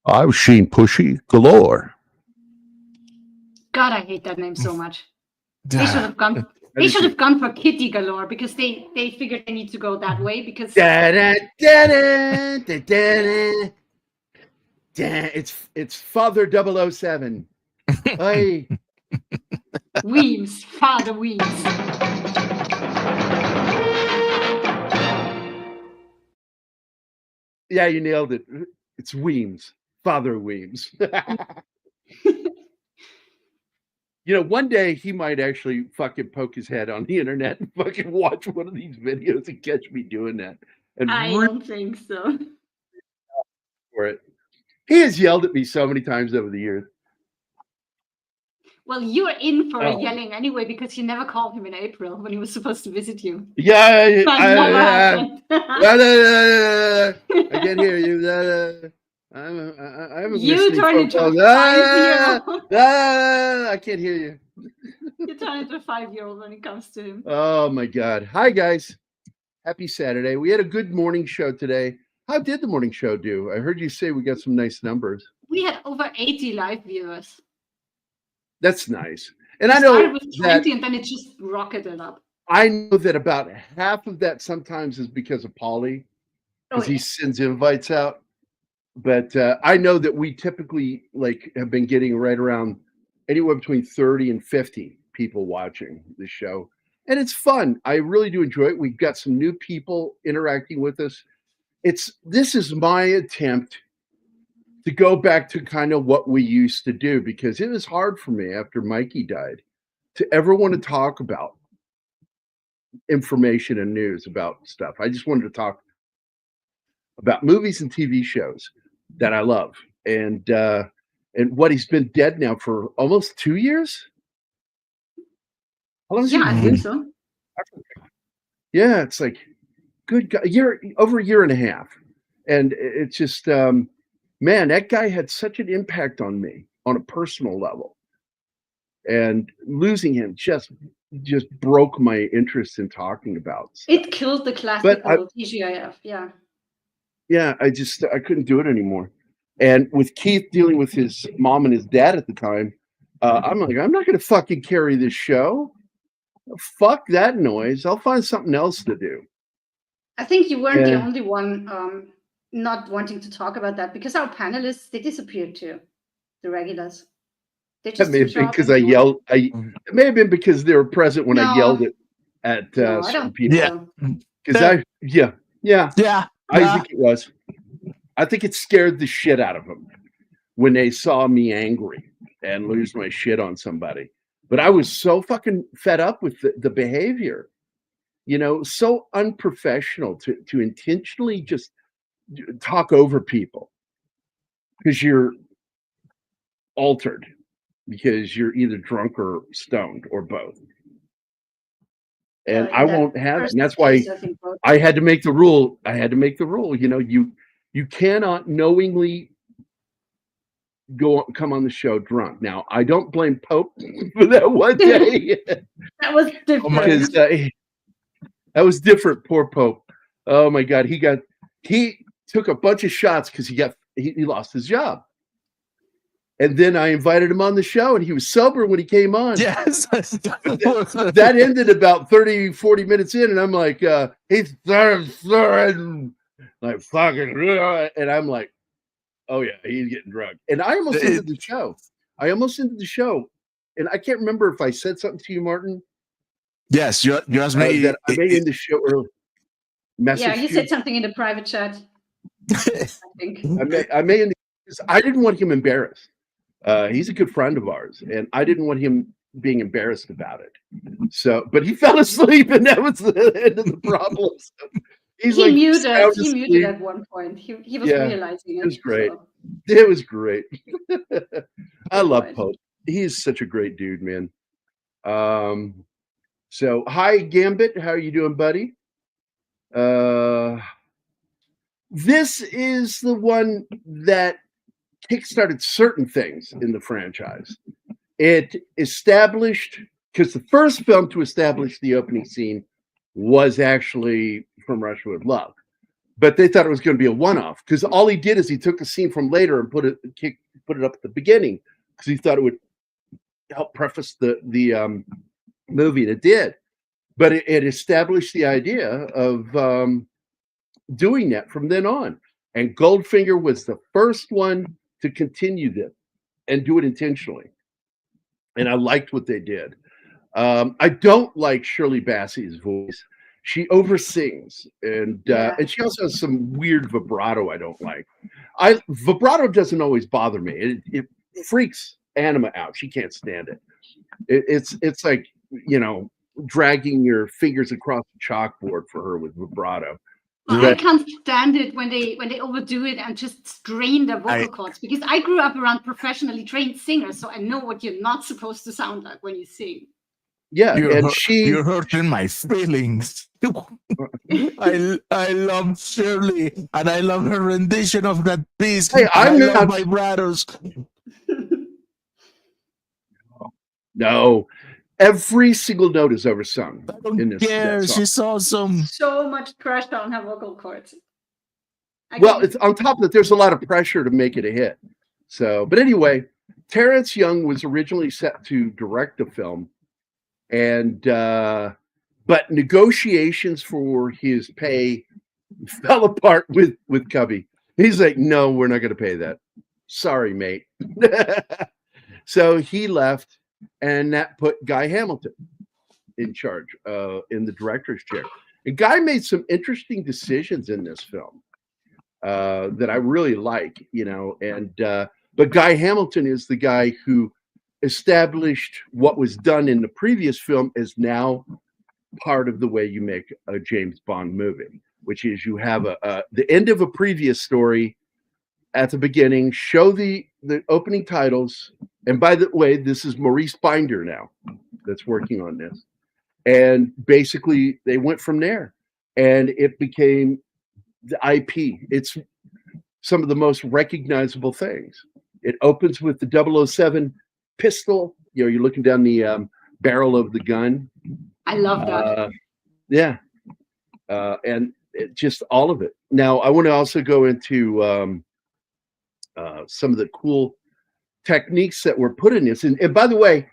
I've seen Pushy galore. God, I hate that name so much. They should have gone. They should have gone for Kitty Galore because they figured they need to go that way because it's Father 007. Hey. Weems, Father Weems. Yeah, you nailed it. It's Weems, Father Weems. You know, one day he might actually fucking poke his head on the internet and fucking watch one of these videos and catch me doing that. And I don't think so. For it. He has yelled at me so many times over the years. Well, you're in for a yelling anyway because you never called him in April when he was supposed to visit you. Yeah, I can't hear you. I'm you turn into a 5-year-old. I can't hear you. You turn into a 5-year-old when it comes to him. Oh my God. Hi guys. Happy Saturday. We had a good morning show today. How did the morning show do? I heard you say we got some nice numbers. We had over 80 live viewers. That's nice. And I know with 20 and then it just rocketed up. I know that about half of that sometimes is because of Paulie, because he sends invites out. But I know that we typically have been getting right around anywhere between 30 and 50 people watching the show. And it's fun. I really do enjoy it. We've got some new people interacting with us. This is my attempt to go back to kind of what we used to do, because it was hard for me after Mikey died to ever want to talk about information and news about stuff. I just wanted to talk about movies and TV shows that I love, and what he's been dead now for almost 2 years. How long has he been? I think so. Yeah, it's like good God, over a year and a half, and it's just man, that guy had such an impact on me on a personal level, and losing him just broke my interest in talking about stuff. It killed the classical TGIF. Yeah, I couldn't do it anymore. And with Keith dealing with his mom and his dad at the time, I'm like, I'm not going to fucking carry this show. Fuck that noise. I'll find something else to do. I think you weren't the only one not wanting to talk about that, because our panelists, they disappeared too. The regulars. That may have been because I yelled. It may have been because they were present when I yelled at some people. Because I think it was. I think it scared the shit out of them when they saw me angry and lose my shit on somebody. But I was so fucking fed up with the behavior, so unprofessional to intentionally just talk over people because you're altered, because you're either drunk or stoned or both. And I won't have it. And that's why I had to make the rule. You cannot knowingly come on the show drunk. Now, I don't blame Pope for that one day. That was different. Because that was different. Poor Pope. Oh my God. He took a bunch of shots because he lost his job. And then I invited him on the show, and he was sober when he came on. Yes. That ended about 30, 40 minutes in, and I'm like, he's like fucking, and I'm like, oh yeah, he's getting drunk. And I almost ended the show. And I can't remember if I said something to you, Martin. Yes, you asked me that I may end the show early. Yeah, you said something in the private chat. I think I may end because I didn't want him embarrassed. He's a good friend of ours, and I didn't want him being embarrassed about it. So, but he fell asleep, and that was the end of the problem. So he muted at one point. He was realizing it. It was great. So. It was great. I love Pope. He is such a great dude, man. So hi Gambit, how are you doing, buddy? This is the one that kickstarted certain things in the franchise. It established, because the first film to establish the opening scene was actually From Russia with Love. but they thought it was going to be a one-off because all he did is he took a scene from later and put it up at the beginning because he thought it would help preface the movie, and it did. But it established the idea of doing that from then on. And Goldfinger was the first one to continue this and do it intentionally. And I liked what they did. I don't like Shirley Bassey's voice. She oversings, and she also has some weird vibrato I don't like. Vibrato doesn't always bother me. It freaks Anima out. She can't stand it. It's like, dragging your fingers across the chalkboard for her with vibrato. I can't stand it when they overdo it and just strain their vocal cords, because I grew up around professionally trained singers, so I know what you're not supposed to sound like when you sing. Yeah, you're hurting my feelings. I love Shirley, and I love her rendition of that piece. Hey, I love vibratos. No, every single note is oversung. I don't care. She's awesome. So much pressure on her vocal cords. Well, it's on top of it. There's a lot of pressure to make it a hit. So, but anyway, Terrence Young was originally set to direct the film, and but negotiations for his pay fell apart with Cubby. He's like, "No, we're not going to pay that. Sorry, mate." So he left. And that put Guy Hamilton in charge in the director's chair. And Guy made some interesting decisions in this film that I really like, but Guy Hamilton is the guy who established what was done in the previous film is now part of the way you make a James Bond movie, which is you have the end of a previous story at the beginning, show the opening titles. And by the way, this is Maurice Binder now that's working on this. And basically, they went from there. And it became the IP. It's some of the most recognizable things. It opens with the 007 pistol. You're looking down the barrel of the gun. I love that. Yeah. And just all of it. Now, I want to also go into some of the cool techniques that were put in this. And by the way,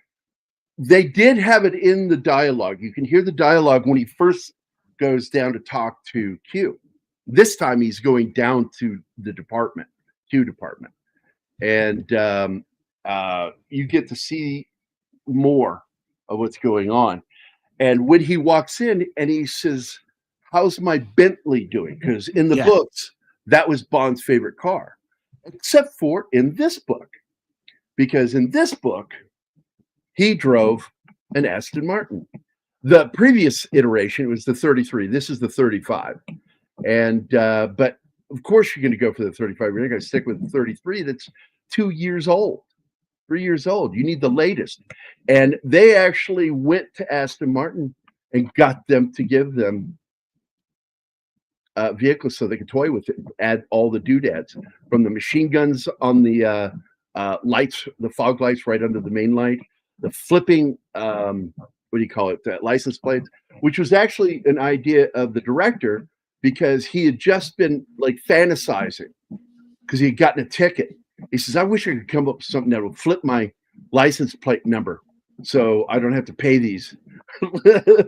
they did have it in the dialogue. You can hear the dialogue when he first goes down to talk to Q. This time he's going down to the Q department. And you get to see more of what's going on. And when he walks in and he says, "How's my Bentley doing?" Because in the books, that was Bond's favorite car. Except for in this book. Because in this book, he drove an Aston Martin. The previous iteration was the 33. This is the 35. And but of course you're going to go for the 35. You're not going to stick with the 33 that's 2 years old, 3 years old. You need the latest. And they actually went to Aston Martin and got them to give them vehicles so they could toy with it, add all the doodads, from the machine guns on the lights, the fog lights right under the main light, the flipping, license plates, which was actually an idea of the director because he had just been like fantasizing because he had gotten a ticket. He says, "I wish I could come up with something that would flip my license plate number so I don't have to pay these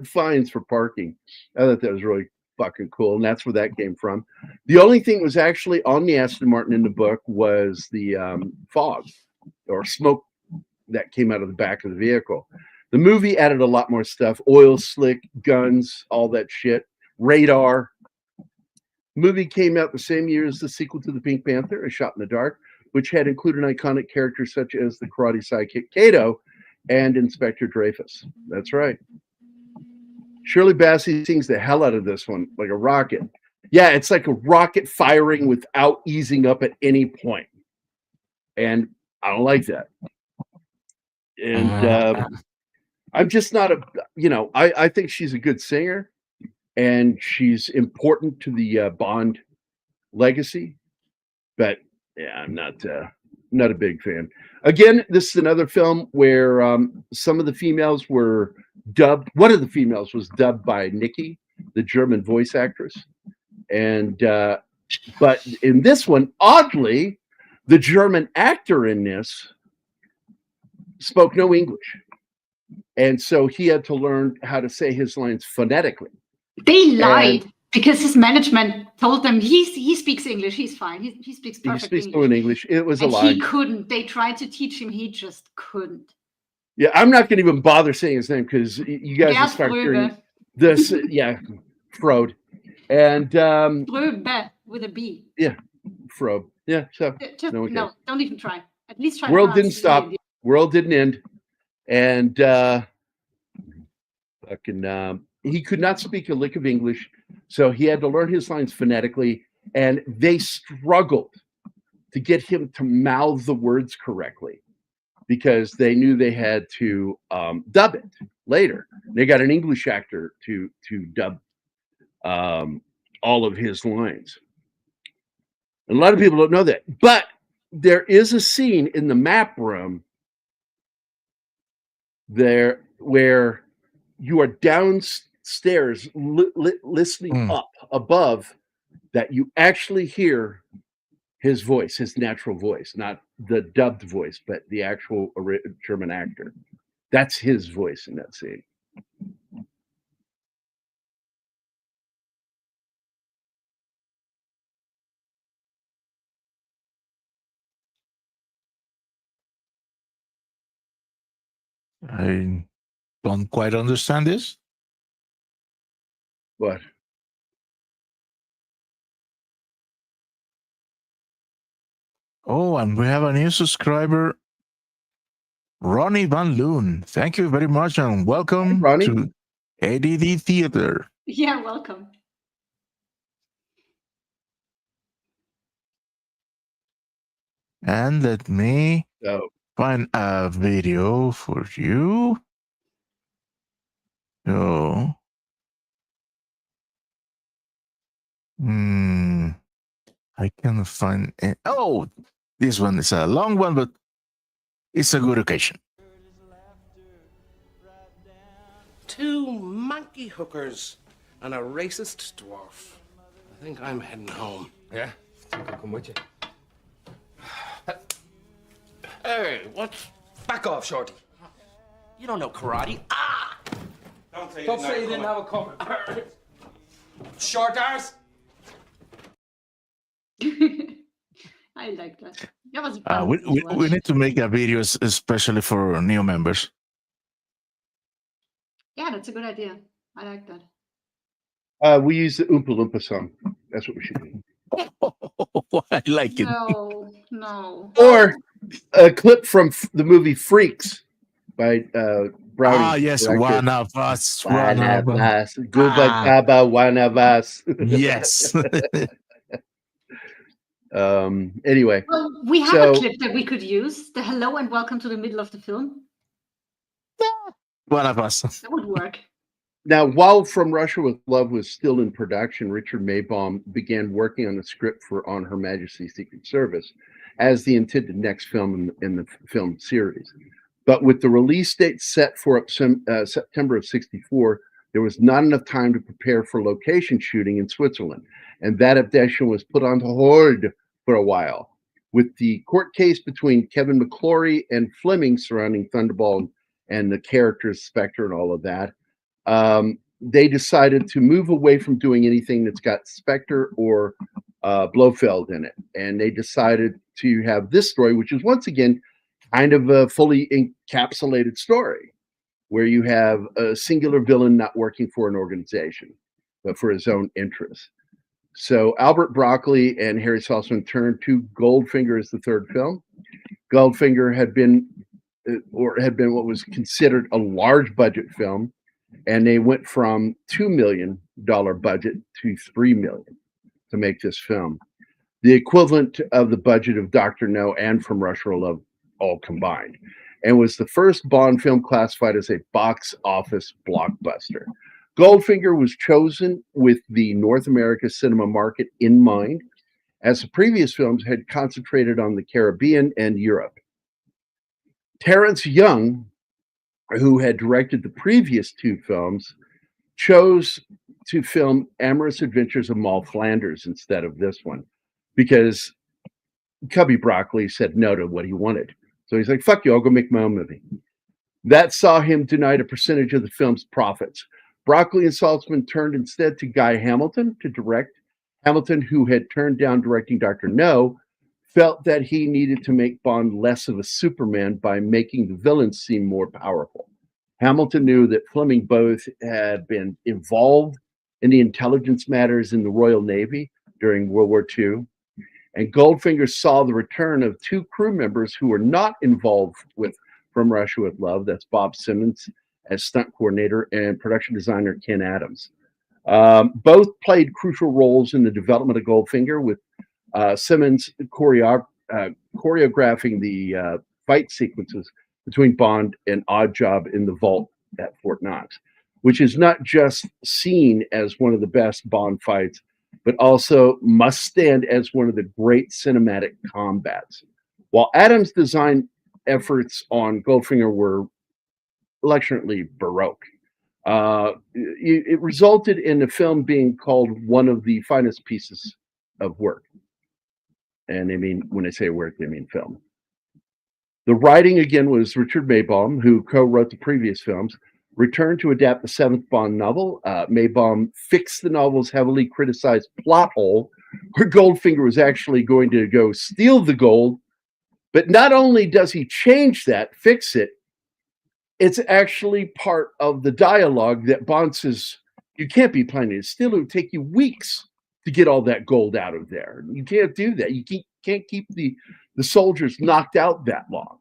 fines for parking." I thought that was really fucking cool, and that's where that came from. The only thing that was actually on the Aston Martin in the book was the fog or smoke that came out of the back of the vehicle. The movie added a lot more stuff: oil slick, guns, all that shit, radar. The movie came out the same year as the sequel to The Pink Panther, A Shot in the Dark, which had included iconic characters such as the karate sidekick Kato and Inspector Dreyfus. That's right. Shirley Bassey sings the hell out of this one like a rocket. Yeah, it's like a rocket firing without easing up at any point. And I don't like that. And I'm just not I think she's a good singer and she's important to the Bond legacy. But yeah, I'm not a big fan. Again, this is another film where some of the females were dubbed. One of the females was dubbed by Nikki, the German voice actress. And but in this one, oddly, the German actor in this spoke no English, and so he had to learn how to say his lines phonetically. They lied because his management told them he speaks English. He's fine. He speaks perfect English. He speaks fluent English. It was a lie. He couldn't. They tried to teach him. He just couldn't. Yeah, I'm not going to even bother saying his name because you guys will start hearing this. Yeah, Frode. And Fröbe with a B. Yeah, Frode. Yeah, so no, don't even try. At least try. World didn't stop. World didn't end. And he could not speak a lick of English, so he had to learn his lines phonetically, and they struggled to get him to mouth the words correctly because they knew they had to dub it later. They got an English actor to dub all of his lines. And a lot of people don't know that, but there is a scene in the map room there where you are downstairs listening up above that you actually hear his voice, his natural voice, not the dubbed voice, but the actual German actor. That's his voice in that scene. I don't quite understand this. What? Oh, and we have a new subscriber, Ronnie Van Loon. Thank you very much and welcome to ADD Theater. Yeah, welcome. And let me find a video for you. So, I can find it. Oh, this one is a long one, but it's a good occasion. 2 monkey hookers and a racist dwarf. I think I'm heading home. Yeah? Think I'll come with you. Hey, what's... Back off, Shorty. You don't know karate. Ah! Don't say you didn't have a cover. Short arse. I like that. That was fun. We need to make a video especially for new members. Yeah, that's a good idea. I like that. We use the Oompa Loompa song. That's what we should do. I like it. No. Or a clip from the movie Freaks by Brownie. Ah, yes, director. one of us. One of us. Goodbye, one of us. Yes. Anyway. Well, we have a clip that we could use. The hello and welcome to the middle of the film. One of us. That would work. Now, while From Russia with Love was still in production, Richard Maybaum began working on the script for On Her Majesty's Secret Service as the intended next film in the film series. But with the release date set for September of '64, there was not enough time to prepare for location shooting in Switzerland, and that adaptation was put on hold for a while. With the court case between Kevin McClory and Fleming surrounding Thunderball and the characters Spectre and all of that, they decided to move away from doing anything that's got Spectre or Blofeld in it. And they decided to have this story, which is once again kind of a fully encapsulated story, where you have a singular villain not working for an organization, but for his own interests. So Albert Broccoli and Harry Saltzman turned to Goldfinger as the third film. Goldfinger had been what was considered a large budget film, and they went from $2 million budget to $3 million to make this film, the equivalent of the budget of Dr. No and From Russia with Love all combined, and was the first Bond film classified as a box office blockbuster. Goldfinger was chosen with the North America cinema market in mind, as the previous films had concentrated on the Caribbean and Europe. Terrence Young, who had directed the previous two films, chose to film Amorous Adventures of Moll Flanders instead of this one, because Cubby Broccoli said no to what he wanted. So he's like, fuck you, I'll go make my own movie. That saw him denied a percentage of the film's profits. Broccoli and Saltzman turned instead to Guy Hamilton to direct. Hamilton, who had turned down directing Dr. No, felt that he needed to make Bond less of a Superman by making the villains seem more powerful. Hamilton knew that Fleming both had been involved in the intelligence matters in the Royal Navy during World War II, and Goldfinger saw the return of two crew members who were not involved with From Russia with Love. That's Bob Simmons as stunt coordinator and production designer Ken Adams. Both played crucial roles in the development of Goldfinger, with Simmons choreographing the fight sequences between Bond and Oddjob in the vault at Fort Knox, which is not just seen as one of the best Bond fights, but also must stand as one of the great cinematic combats. While Adams' design efforts on Goldfinger were lecturingly baroque, it resulted in the film being called one of the finest pieces of work. And I mean, when I say work, they mean film. The writing, again, was Richard Maybaum, who co-wrote the previous films, returned to adapt the seventh Bond novel. Maybaum fixed the novel's heavily criticized plot hole, where Goldfinger was actually going to go steal the gold. But not only does he change that, fix it, it's actually part of the dialogue that Bond says, you can't be planning to steal. It would take you weeks to get all that gold out of there. You can't do that. You can't keep the soldiers knocked out that long.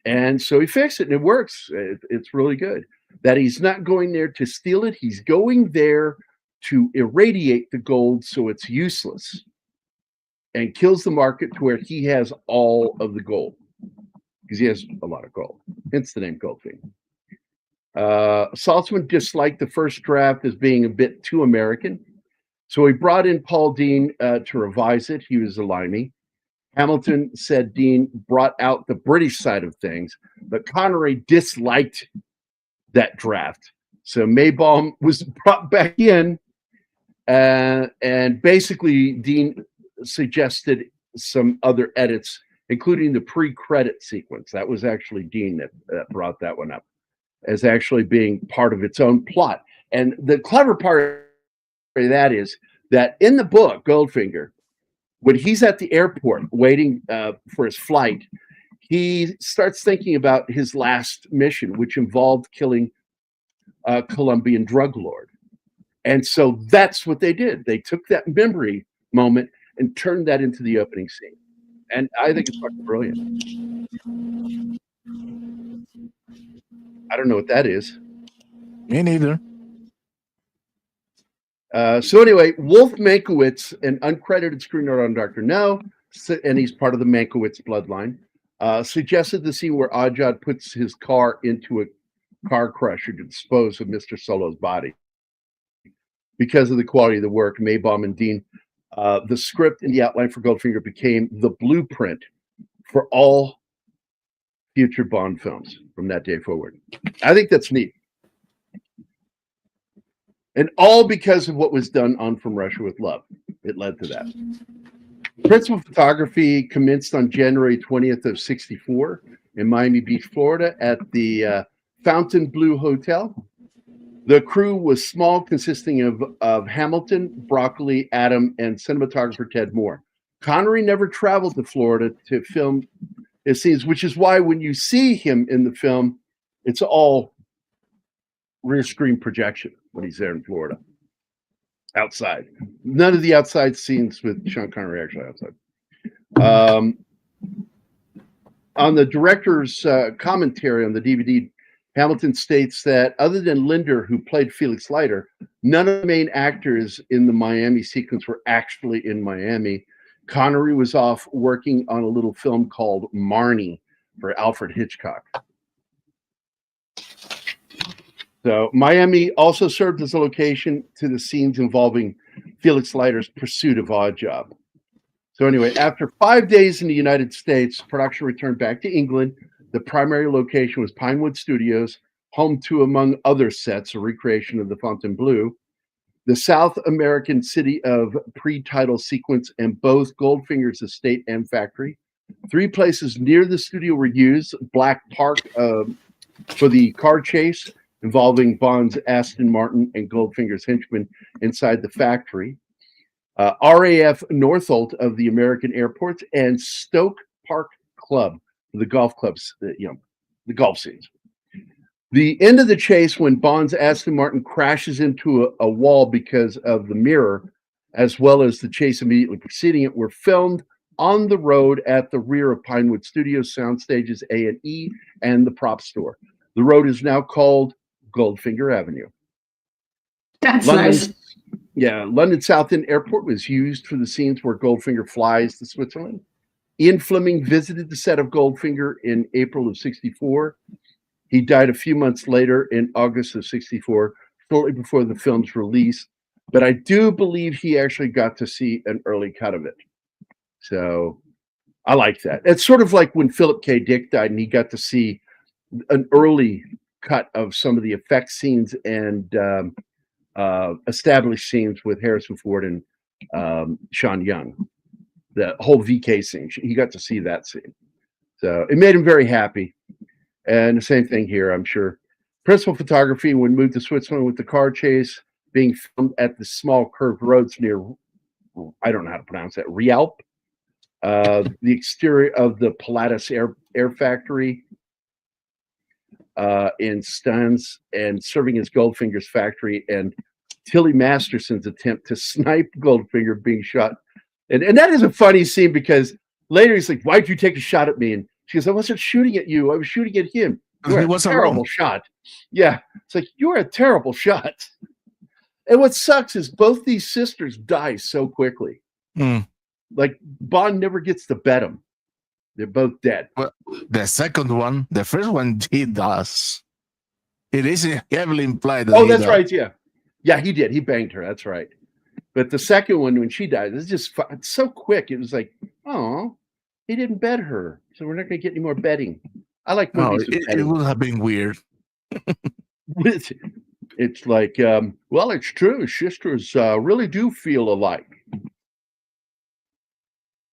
And so he fixed it, and it works. It's really good. That he's not going there to steal it. He's going there to irradiate the gold so it's useless, and kills the market to where he has all of the gold, because he has a lot of gold. Hence the name Goldfinger. Saltzman disliked the first draft as being a bit too American, so he brought in Paul Dean to revise it. He was a limey. Hamilton said Dean brought out the British side of things, but Connery disliked that draft. So Maybaum was brought back in, and basically Dean suggested some other edits, including the pre-credit sequence. That was actually Dean that brought that one up as actually being part of its own plot. And the clever part of that is that in the book, Goldfinger, when he's at the airport waiting for his flight, he starts thinking about his last mission, which involved killing a Colombian drug lord. And so that's what they did. They took that memory moment and turned that into the opening scene. And I think it's fucking brilliant. I don't know what that is. Me neither. So anyway, Wolf Mankiewicz, an uncredited screenwriter on Dr. No, and he's part of the Mankiewicz bloodline, suggested the scene where Oddjob puts his car into a car crusher to dispose of Mr. Solo's body. Because of the quality of the work, Maybaum and Dean, the script and the outline for Goldfinger became the blueprint for all future Bond films from that day forward. I think that's neat. And all because of what was done on From Russia with Love. It led to that. Principal photography commenced on January 20th of 1964 in Miami Beach, Florida at the Fontainebleau Hotel. The crew was small, consisting of Hamilton, Broccoli, Adam, and cinematographer Ted Moore. Connery never traveled to Florida to film his scenes, which is why when you see him in the film, it's all rear screen projection when he's there in Florida. Outside. None of the outside scenes with Sean Connery actually outside. On the director's commentary on the DVD, Hamilton states that other than Linder, who played Felix Leiter, none of the main actors in the Miami sequence were actually in Miami. Connery was off working on a little film called Marnie for Alfred Hitchcock. So Miami also served as a location to the scenes involving Felix Leiter's pursuit of Oddjob. So anyway, after 5 days in the United States, production returned back to England. The primary location was Pinewood Studios, home to, among other sets, a recreation of the Fontainebleau. the South American city of pre-title sequence, and both Goldfinger's estate and factory. 3 places near the studio were used: Black Park for the car chase involving Bond's Aston Martin and Goldfinger's henchman inside the factory. RAF Northolt of the American airports, and Stoke Park Club, the golf clubs, the golf scenes. The end of the chase, when Bond's Aston Martin crashes into a wall because of the mirror, as well as the chase immediately preceding it, were filmed on the road at the rear of Pinewood Studios, sound stages A&E, and the prop store. The road is now called Goldfinger Avenue. That's nice. Yeah, London Southend Airport was used for the scenes where Goldfinger flies to Switzerland. Ian Fleming visited the set of Goldfinger in April of '64. He died a few months later in August of '64, shortly before the film's release. But I do believe he actually got to see an early cut of it. So I like that. It's sort of like when Philip K. Dick died and he got to see an early cut of some of the effect scenes and established scenes with Harrison Ford and Sean Young. The whole VK scene, he got to see that scene. So it made him very happy. And the same thing here, I'm sure. Principal photography when moved to Switzerland with the car chase being filmed at the small curved roads near, I don't know how to pronounce that, Rialp. The exterior of the Pilatus Air Factory in Stans, and serving as Goldfinger's factory, and Tilly Masterson's attempt to snipe Goldfinger being shot. And that is a funny scene because later he's like, "Why'd you take a shot at me?" And she goes, "I wasn't shooting at you. I was shooting at him. You're a terrible shot." Yeah. It's like, you're a terrible shot. And what sucks is both these sisters die so quickly. Like, Bond never gets to bet them. They're both dead. Well, the second one, the first one, he does. It is heavily implied that that's right. Yeah. Yeah, he did. He banged her. That's right. But the second one, when she died, it's so quick. It was like, oh, he didn't bet her, so we're not going to get any more betting. I like movies. It would have been weird. It's like, well, it's true. Sisters really do feel alike.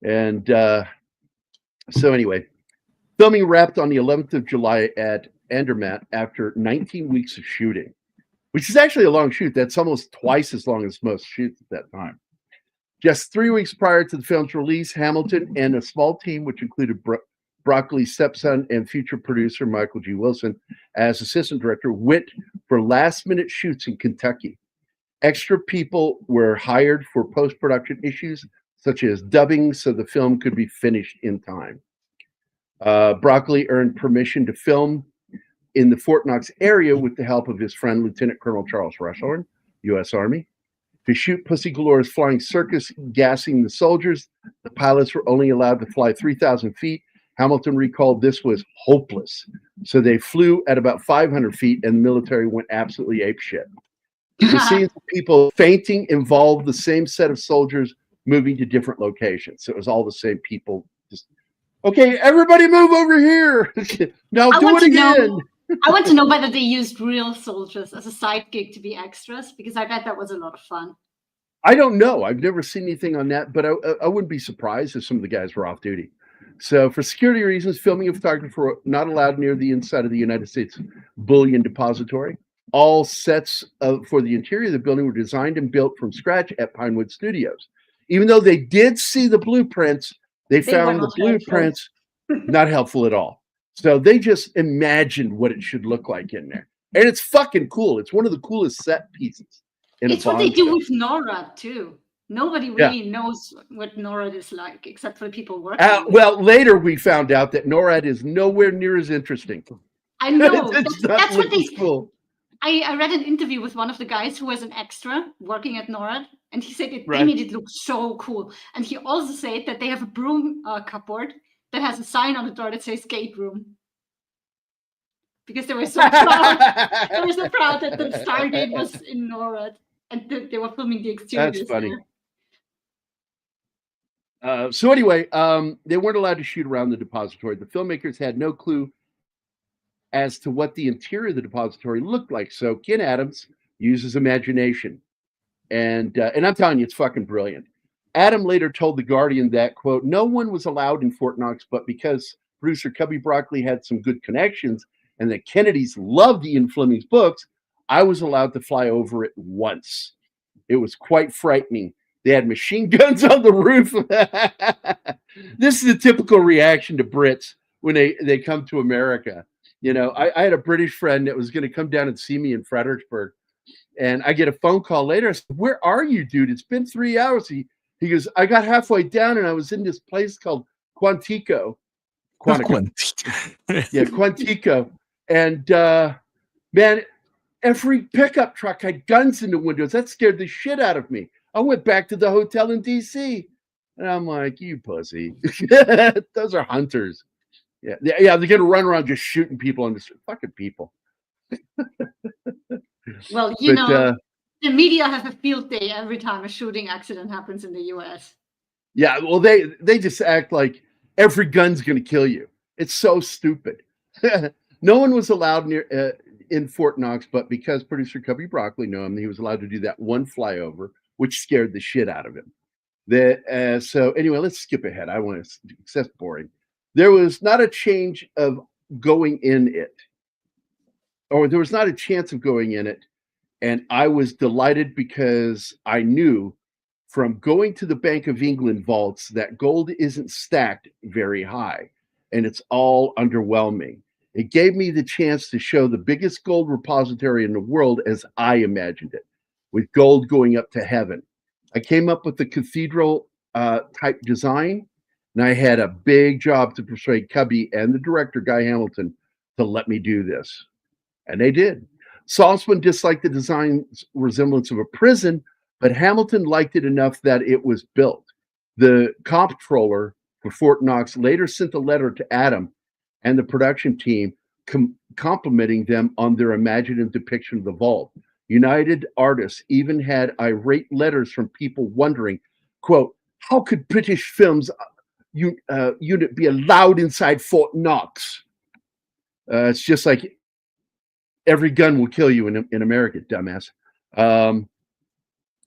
And so anyway, filming wrapped on the 11th of July at Andermatt after 19 weeks of shooting, which is actually a long shoot. That's almost twice as long as most shoots at that time. Just 3 weeks prior to the film's release, Hamilton and a small team, which included Broccoli's stepson and future producer Michael G. Wilson as assistant director, went for last-minute shoots in Kentucky. Extra people were hired for post-production issues, such as dubbing, so the film could be finished in time. Broccoli earned permission to film in the Fort Knox area with the help of his friend, Lieutenant Colonel Charles Rushhorn, U.S. Army. To shoot Pussy Galore's flying circus, gassing the soldiers, the pilots were only allowed to fly 3,000 feet. Hamilton recalled this was hopeless. So they flew at about 500 feet and the military went absolutely apeshit. The scenes of people fainting involved the same set of soldiers moving to different locations. So it was all the same people. Just, okay, everybody move over here. Now do it again. I want to know whether they used real soldiers as a side gig to be extras, because I bet that was a lot of fun. I don't know. I've never seen anything on that, but I wouldn't be surprised if some of the guys were off duty. So for security reasons, filming and photography were not allowed near the inside of the United States Bullion Depository. All sets for the interior of the building were designed and built from scratch at Pinewood Studios. Even though they did see the blueprints, they found the blueprints not helpful at all. So they just imagined what it should look like in there. And it's fucking cool. It's one of the coolest set pieces. It's what they do with NORAD, too. Nobody really knows what NORAD is like, except for the people working. Well, later we found out that NORAD is nowhere near as interesting. I know. That's what they... Cool. I read an interview with one of the guys who was an extra working at NORAD, and he said they made it look so cool. And he also said that they have a broom cupboard that has a sign on the door that says skate room. Because they were so proud. They were so proud that the Stargate was in NORAD, and they were filming the exterior. That's funny. So anyway, they weren't allowed to shoot around the depository. The filmmakers had no clue as to what the interior of the depository looked like. So Ken Adams used his imagination. And I'm telling you, it's fucking brilliant. Adam later told The Guardian that, quote, no one was allowed in Fort Knox, but because producer Cubby Broccoli had some good connections and the Kennedys loved Ian Fleming's books, I was allowed to fly over it once. It was quite frightening. They had machine guns on the roof. This is a typical reaction to Brits when they come to America. You know, I had a British friend that was going to come down and see me in Fredericksburg. And I get a phone call later. I said, where are you, dude? It's been 3 hours. He goes, I got halfway down and I was in this place called Quantico. Yeah, Quantico. And man, every pickup truck had guns in the windows. That scared the shit out of me. I went back to the hotel in DC. And I'm like, you pussy. Those are hunters. Yeah, they're going to run around just shooting people on the street. Fucking people. Well, you know, the media has a field day every time a shooting accident happens in the U.S. Yeah, well, they just act like every gun's going to kill you. It's so stupid. No one was allowed near in Fort Knox, but because producer Cubby Broccoli knew him, he was allowed to do that one flyover, which scared the shit out of him. So anyway, let's skip ahead. I want to. That's boring. There was not a change of going in it. Or there was not a chance of going in it. And I was delighted because I knew from going to the Bank of England vaults that gold isn't stacked very high and it's all underwhelming. It gave me the chance to show the biggest gold repository in the world as I imagined it, with gold going up to heaven. I came up with the cathedral type design, and I had a big job to persuade Cubby and the director, Guy Hamilton, to let me do this. And they did. Saltzman disliked the design's resemblance of a prison, but Hamilton liked it enough that it was built. The comptroller for Fort Knox later sent a letter to Adam and the production team complimenting them on their imaginative depiction of the vault. United Artists even had irate letters from people wondering, quote, how could British films unit be allowed inside Fort Knox? It's just like every gun will kill you in America, dumbass.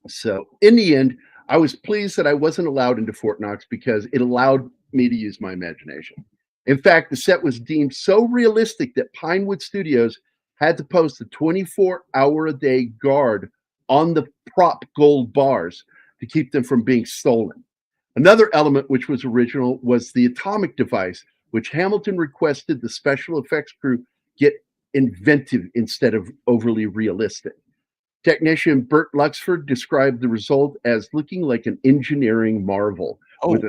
So in the end, I was pleased that I wasn't allowed into Fort Knox because it allowed me to use my imagination. In fact, the set was deemed so realistic that Pinewood Studios had to post a 24-hour-a-day guard on the prop gold bars to keep them from being stolen. Another element which was original was the atomic device, which Hamilton requested the special effects crew get inventive instead of overly realistic. Technician Bert Luxford described the result as looking like an engineering marvel with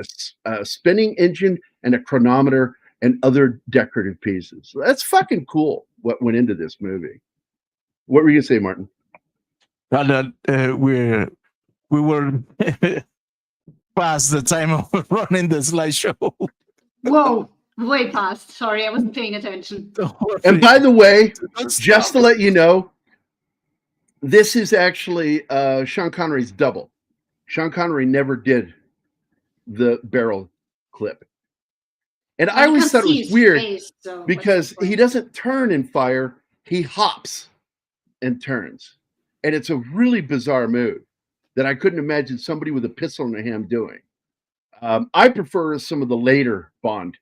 a spinning engine and a chronometer and other decorative pieces. So that's fucking cool what went into this movie. What were you going to say, Martin? We were past the time of running the slideshow. Whoa, way past. Sorry, I wasn't paying attention. And by the way, just to let you know, this is actually Sean Connery's double. Sean Connery never did the barrel clip. And I always thought it was weird because he doesn't turn and fire, he hops and turns. And it's a really bizarre move that I couldn't imagine somebody with a pistol in their hand doing. I prefer some of the later Bond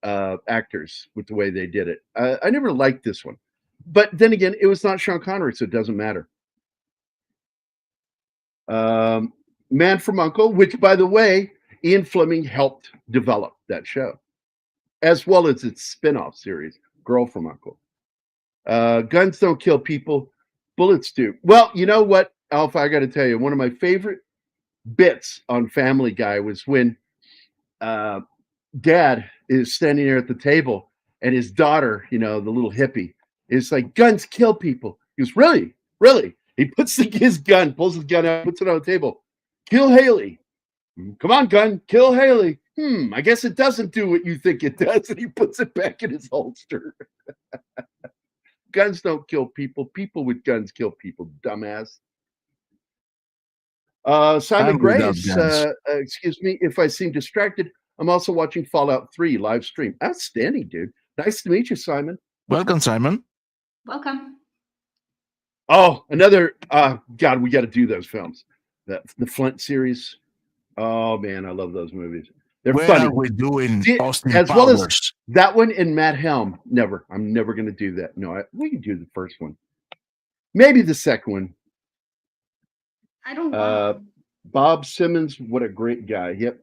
actors with the way they did it. I never liked this one. But then again, it was not Sean Connery, so it doesn't matter. Man from U.N.C.L.E., which, by the way, Ian Fleming helped develop that show, as well as its spin-off series, Girl from U.N.C.L.E. Guns don't kill people, bullets do. Well, you know what, Alpha, I got to tell you, one of my favorite bits on Family Guy was when Dad is standing there at the table and his daughter, you know, the little hippie, is like, guns kill people. He goes, really? Really? He puts his gun, pulls his gun out, puts it on the table. Kill Haley. Come on, gun, kill Haley. I guess it doesn't do what you think it does. And he puts it back in his holster. Guns don't kill people. People with guns kill people, dumbass. Simon Grace, excuse me if I seem distracted. I'm also watching Fallout 3 live stream. Outstanding, dude. Nice to meet you, Simon. Welcome, Simon. Welcome. Oh, another. God, we got to do those films. The Flint series. Oh man, I love those movies. They're funny. Are we doing Austin as Powers? Well as that one and Matt Helm. Never. I'm never going to do that. No, we can do the first one. Maybe the second one. I don't know. Bob Simmons, what a great guy. Yep.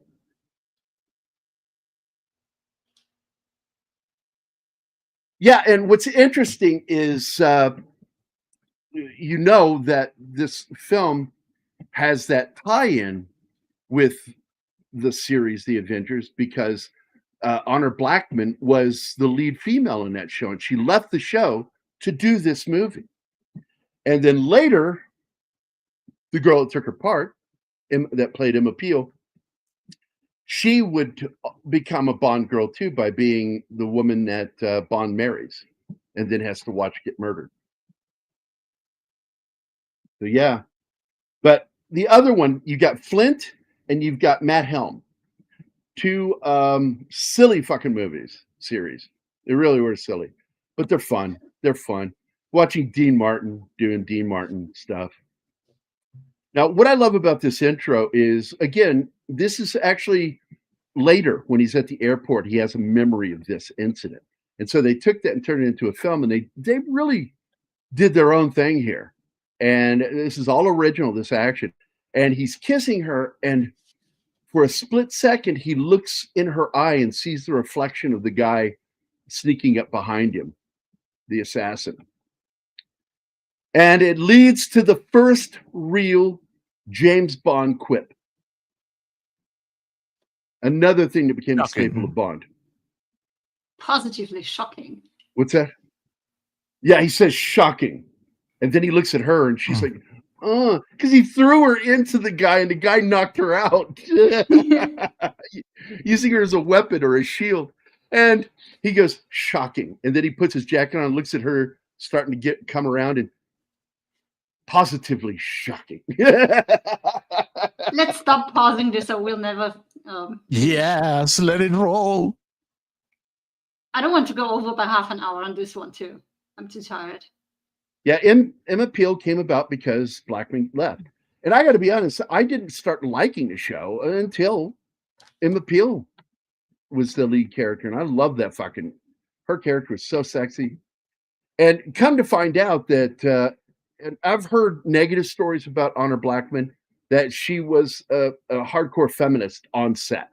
Yeah, and what's interesting is you know that this film has that tie-in with the series The Avengers because Honor Blackman was the lead female in that show, and she left the show to do this movie. And then later, the girl that took her part, that played Emma Peel, she would become a Bond girl too by being the woman that Bond marries and then has to watch get murdered. So yeah. But the other one, you got Flint and you've got Matt Helm. Two silly fucking series. They really were silly, but they're fun. They're fun. Watching Dean Martin doing Dean Martin stuff. Now, what I love about this intro is, again, this is actually later when he's at the airport. He has a memory of this incident. And so they took that and turned it into a film, and they really did their own thing here. And this is all original, this action. And he's kissing her, and for a split second, he looks in her eye and sees the reflection of the guy sneaking up behind him, the assassin. And it leads to the first real James Bond quip. Another thing that became a staple of Bond. Positively shocking. What's that? Yeah, he says shocking. And then he looks at her and she's like, because he threw her into the guy and the guy knocked her out. Using her as a weapon or a shield. And he goes, shocking. And then he puts his jacket on and looks at her starting to come around and positively shocking. Let's stop pausing this or we'll never... Yes, let it roll. I don't want to go over by half an hour on this one too. I'm too tired. Yeah, Emma Peel came about because Blackman left. And I got to be honest, I didn't start liking the show until Emma Peel was the lead character. And I love that her character was so sexy. And come to find out that, and I've heard negative stories about Honor Blackman, that she was a hardcore feminist on set.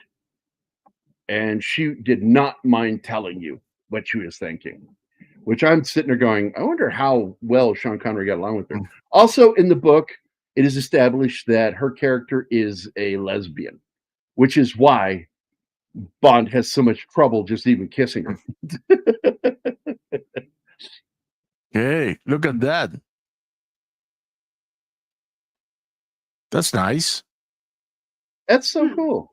And she did not mind telling you what she was thinking. Which I'm sitting there going, I wonder how well Sean Connery got along with her. Also, in the book, it is established that her character is a lesbian, which is why Bond has so much trouble just even kissing her. Hey, look at that. That's nice. That's so cool.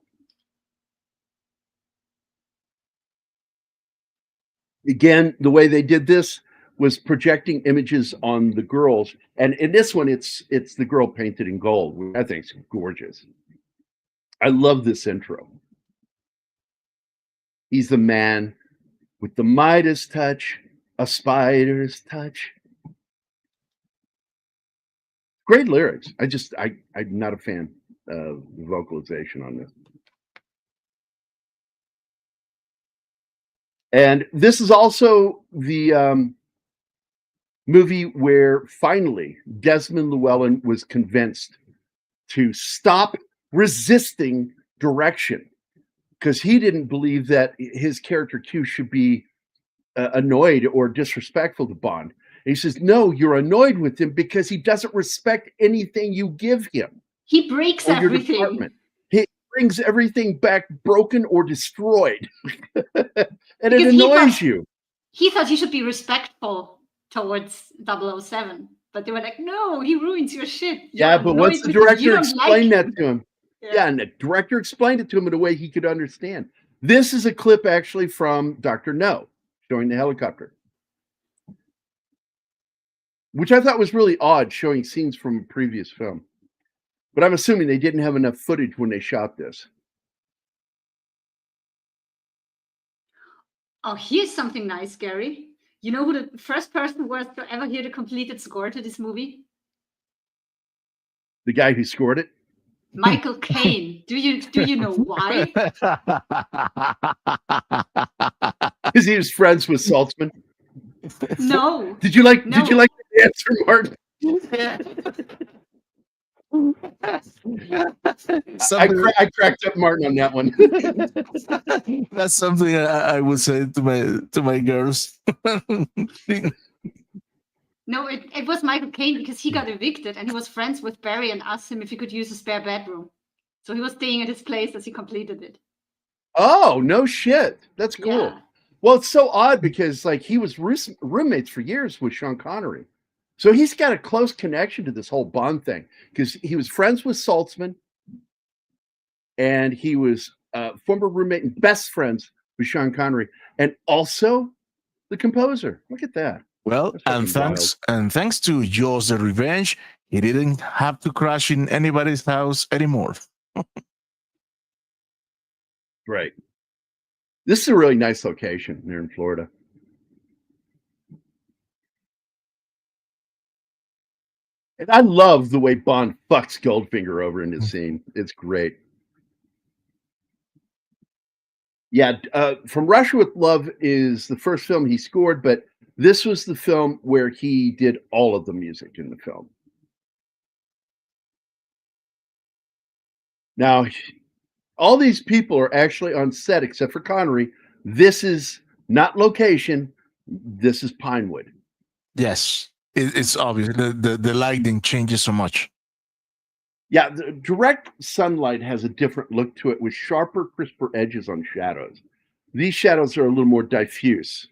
Again, the way they did this was projecting images on the girls. And in this one, it's the girl painted in gold, which I think is gorgeous. I love this intro. He's the man with the Midas touch, a spider's touch. Great lyrics. I'm not a fan of the vocalization on this. And this is also the movie where finally Desmond Llewellyn was convinced to stop resisting direction because he didn't believe that his character Q should be annoyed or disrespectful to Bond. And he says, no, you're annoyed with him because he doesn't respect anything you give him. He breaks everything. He brings everything back broken or destroyed. And it annoys you. He thought he should be respectful towards 007. But they were like, no, he ruins your shit. Yeah, but once the director explained that to him, and the director explained it to him in a way he could understand. This is a clip actually from Dr. No, showing the helicopter. Which I thought was really odd, showing scenes from a previous film. But I'm assuming they didn't have enough footage when they shot this. Oh, here's something nice, Gary. You know who the first person was to ever hear the completed score to this movie? The guy who scored it? Michael Caine. Do you know why? Because he was friends with Saltzman. No. Did you like the answer, Martin? I cracked up Martin on that one. That's something I would say to my girls. No, it was Michael Caine because he got evicted and he was friends with Barry and asked him if he could use a spare bedroom. So he was staying at his place as he completed it. Oh, no shit. That's cool. Yeah. Well, it's so odd because like he was roommates for years with Sean Connery. So he's got a close connection to this whole Bond thing because he was friends with Saltzman and he was former roommate and best friends with Sean Connery and also the composer. Look at that. Well, and thanks to Jaws the Revenge, he didn't have to crash in anybody's house anymore. Right. This is a really nice location there in Florida. And I love the way Bond fucks Goldfinger over in this scene. It's great. Yeah, From Russia with Love is the first film he scored, but this was the film where he did all of the music in the film. Now, all these people are actually on set except for Connery. This is not location. This is Pinewood. Yes, it's obvious. The lighting changes so much. Yeah, the direct sunlight has a different look to it with sharper, crisper edges on shadows. These shadows are a little more diffuse.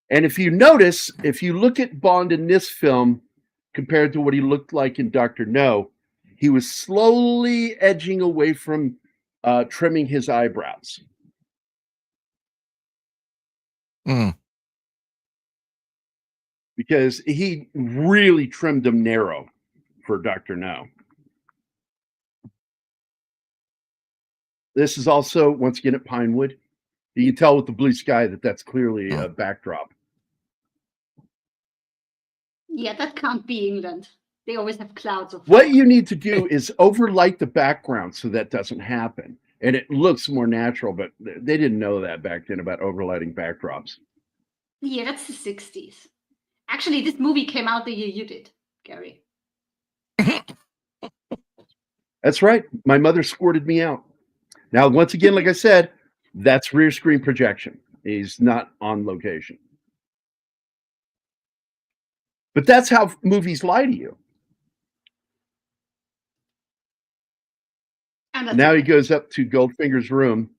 And if you notice, if you look at Bond in this film compared to what he looked like in Dr. No, he was slowly edging away from trimming his eyebrows. Because he really trimmed them narrow for Dr. No. This is also, once again, at Pinewood. You can tell with the blue sky that that's clearly a backdrop. Yeah, that can't be England. They always have clouds of What you need to do is overlight the background so that doesn't happen. And it looks more natural, but they didn't know that back then about overlighting backdrops. Yeah, that's the 60s. Actually, this movie came out the year you did, Gary. That's right. My mother squirted me out. Now, once again, like I said, that's rear screen projection. He's not on location. But that's how movies lie to you. And now he goes up to Goldfinger's room.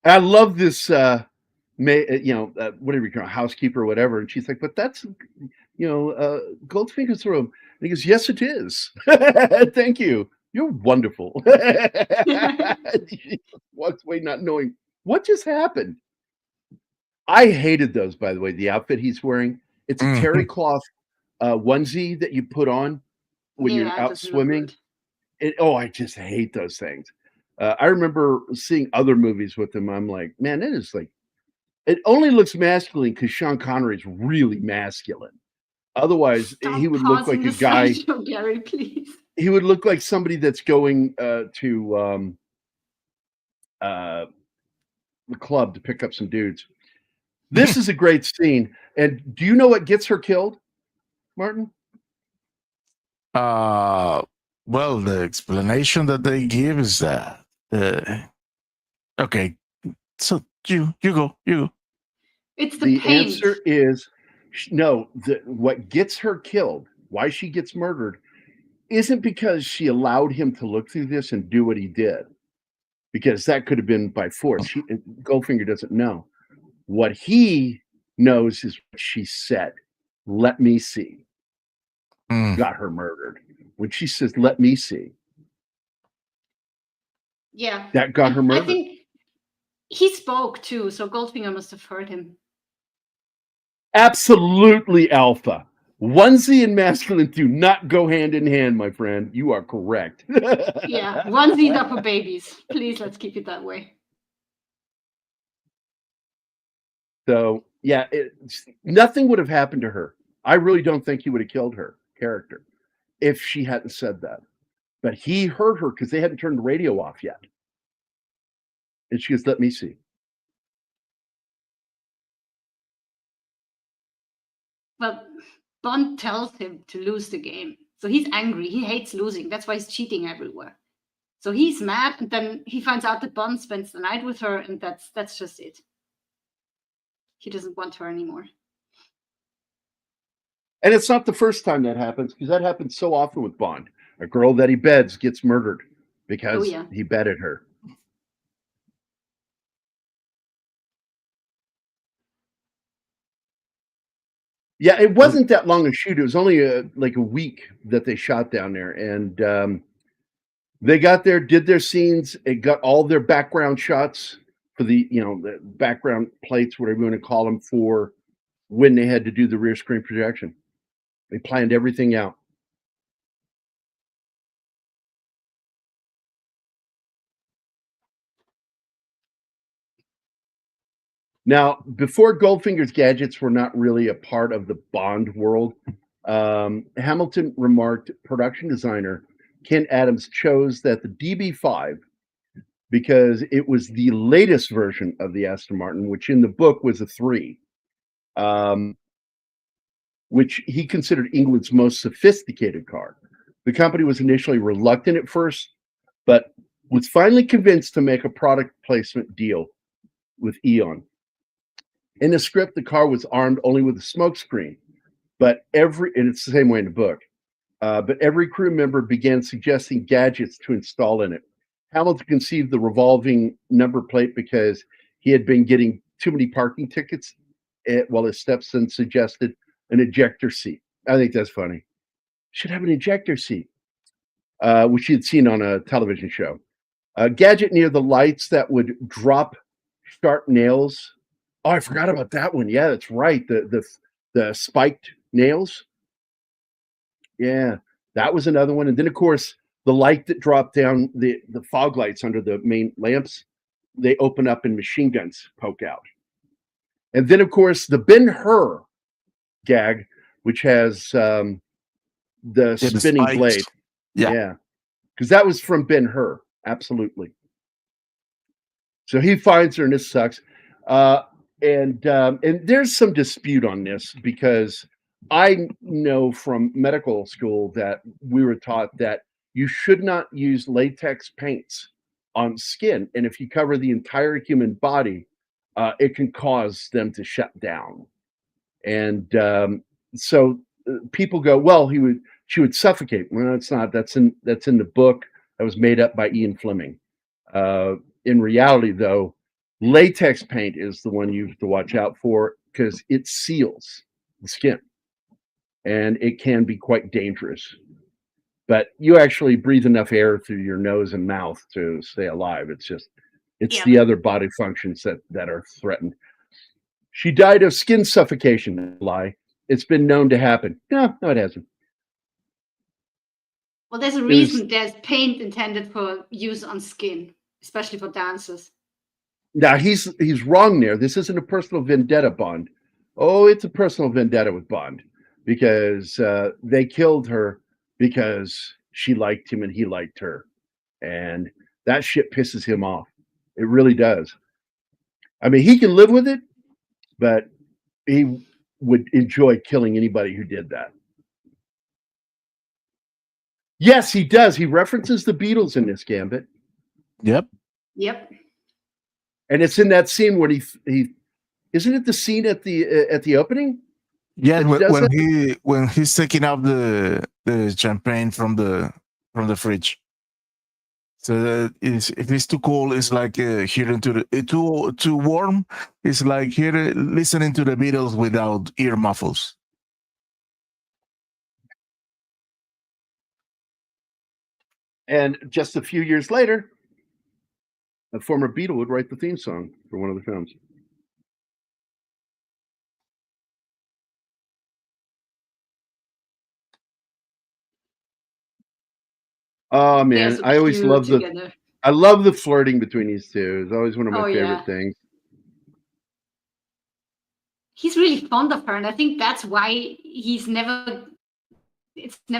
I love this, whatever you call it, housekeeper or whatever. And she's like, but that's, Goldfinger's room. And he goes, yes, it is. Thank you. You're wonderful. She walks away not knowing what just happened. I hated those, by the way, the outfit he's wearing. It's a terry cloth onesie that you put on when you're out swimming. I just hate those things. I remember seeing other movies with him. I'm like, man, it is like, it only looks masculine because Sean Connery is really masculine. Otherwise, he would look like a guy. Gary, please. He would look like somebody that's going to the club to pick up some dudes. This is a great scene. And do you know what gets her killed, Martin? Well, the explanation that they give is that. Okay, so you go. It's the paint. Answer is no. What gets her killed, why she gets murdered, isn't because she allowed him to look through this and do what he did, because that could have been by force. Goldfinger doesn't know. What he knows is what she said. Let me see. Got her murdered. When she says, let me see. Yeah. That got her murdered. I think he spoke too, so Goldfinger must have heard him. Absolutely alpha. Onesie and masculine do not go hand in hand, my friend. You are correct. Yeah, onesies are for babies. Please, let's keep it that way. So, yeah, nothing would have happened to her. I really don't think he would have killed her character if she hadn't said that. But he heard her because they hadn't turned the radio off yet. And she goes, let me see. Well, Bond tells him to lose the game. So he's angry. He hates losing. That's why he's cheating everywhere. So he's mad, and then he finds out that Bond spends the night with her, and that's just it. He doesn't want her anymore. And it's not the first time that happens, because that happens so often with Bond. A girl that he beds gets murdered because he bedded her. Yeah, it wasn't that long a shoot. It was only like a week that they shot down there. And they got there, did their scenes, it got all their background shots for the background plates, whatever you want to call them, for when they had to do the rear screen projection. They planned everything out. Now, before Goldfinger's gadgets were not really a part of the Bond world, Hamilton remarked production designer Ken Adams chose that the DB5, because it was the latest version of the Aston Martin, which in the book was a 3, which he considered England's most sophisticated car. The company was initially reluctant at first, but was finally convinced to make a product placement deal with Eon. In the script, the car was armed only with a smoke screen, and it's the same way in the book, but every crew member began suggesting gadgets to install in it. Hamilton conceived the revolving number plate because he had been getting too many parking tickets, while his stepson suggested an ejector seat. I think that's funny. Should have an ejector seat, which he had seen on a television show. A gadget near the lights that would drop sharp nails. Oh, I forgot about that one. Yeah, that's right. The spiked nails. Yeah, that was another one. And then, of course, the light that dropped down, the fog lights under the main lamps, they open up and machine guns poke out. And then, of course, the Ben-Hur gag, which has the spinning blade. Yeah. Because that was from Ben-Hur. Absolutely. So he finds her, and this sucks. And there's some dispute on this, because I know from medical school that we were taught that you should not use latex paints on skin. And if you cover the entire human body, it can cause them to shut down. And so people go, well, she would suffocate. Well, it's not. That's in the book that was made up by Ian Fleming. In reality, though, latex paint is the one you have to watch out for, because it seals the skin, and it can be quite dangerous. But you actually breathe enough air through your nose and mouth to stay alive. It's the other body functions that are threatened. She died of skin suffocation. Lie. It's been known to happen. No, it hasn't. Well, there's a reason there's paint intended for use on skin, especially for dancers. Now, he's wrong there. This isn't a personal vendetta, Bond. Oh, it's a personal vendetta with Bond, because they killed her because she liked him and he liked her. And that shit pisses him off. It really does. I mean, he can live with it, but he would enjoy killing anybody who did that. Yes, he does. He references the Beatles in this, Gambit. Yep. And it's in that scene where he isn't it the scene at the opening? Yeah, when he's taking out the champagne from the fridge. So if it's too cold, it's like hearing too warm. It's like listening to the Beatles without ear muffles. And just a few years later, a former Beatle would write the theme song for one of the films. Oh man, so I always love I love the flirting between these two. It's always one of my favorite things. He's really fond of her, and I think that's why it's never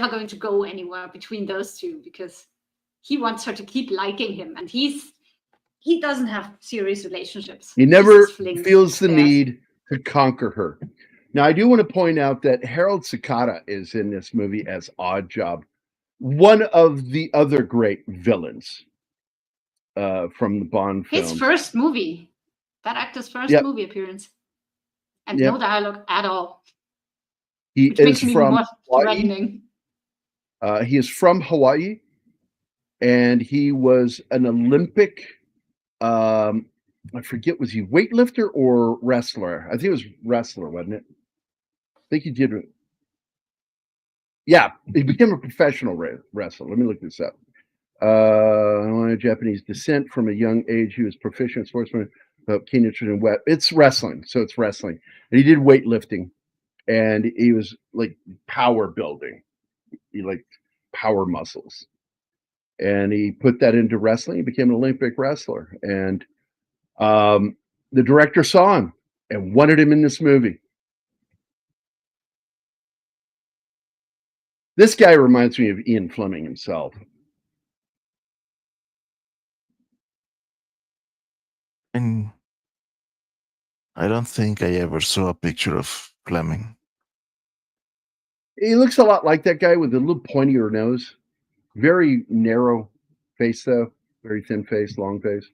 going to go anywhere between those two, because he wants her to keep liking him, and he doesn't have serious relationships. He never feels the need to conquer her. Now, I do want to point out that Harold Sakata is in this movie as Oddjob, one of the other great villains from the Bond films. His first movie, that actor's first movie appearance, and no dialogue at all. He is from Hawaii. He is from Hawaii, and he was an Olympic. I forget, was he weightlifter or wrestler? I think it was wrestler, wasn't it? I think he did. Yeah, he became a professional wrestler. Let me look this up. Japanese descent. From a young age, he was proficient sportsman. Keen interest in it's wrestling, so it's wrestling. And he did weightlifting, and he was like power building. He liked power muscles, and he put that into wrestling. He became an Olympic wrestler, and the director saw him and wanted him in this movie. This guy reminds me of Ian Fleming himself. And I don't think I ever saw a picture of Fleming. He looks a lot like that guy with a little pointier nose. Very narrow face, though. Very thin face, long face.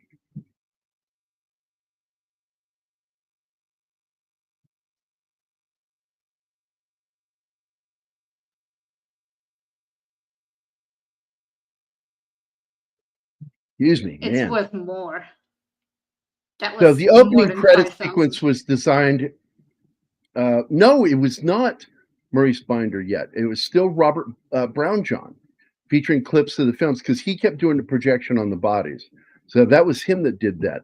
Excuse me, man. It's worth more. So the opening credit sequence was designed. No, it was not Maurice Binder yet. It was still Robert Brownjohn, featuring clips of the films, because he kept doing the projection on the bodies. So that was him that did that.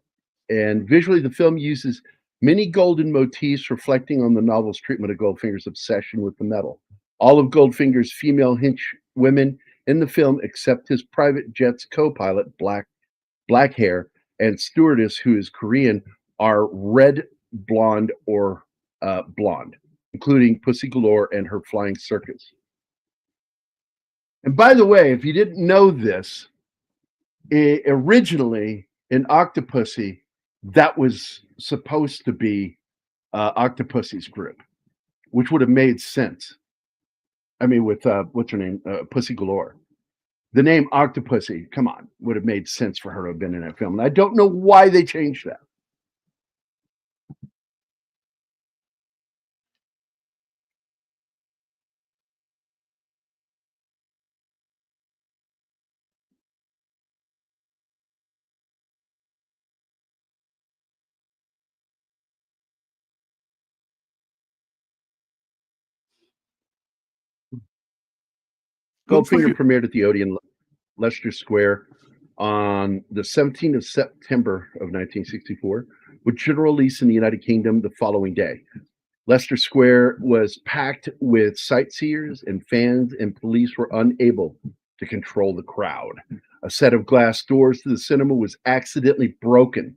And visually, the film uses many golden motifs reflecting on the novel's treatment of Goldfinger's obsession with the metal. All of Goldfinger's female henchwomen in the film, except his private jet's co-pilot, black hair, and stewardess, who is Korean, are red, blonde, or blonde, including Pussy Galore and her flying circus. And by the way, if you didn't know this, originally in Octopussy, that was supposed to be Octopussy's group, which would have made sense. I mean, with what's her name, Pussy Galore. The name Octopussy, come on, would have made sense for her to have been in that film. And I don't know why they changed that. Goldfinger premiered at the Odeon Leicester Square on the 17th of September of 1964, with general release in the United Kingdom the following day. Leicester Square was packed with sightseers and fans, and police were unable to control the crowd. A set of glass doors to the cinema was accidentally broken,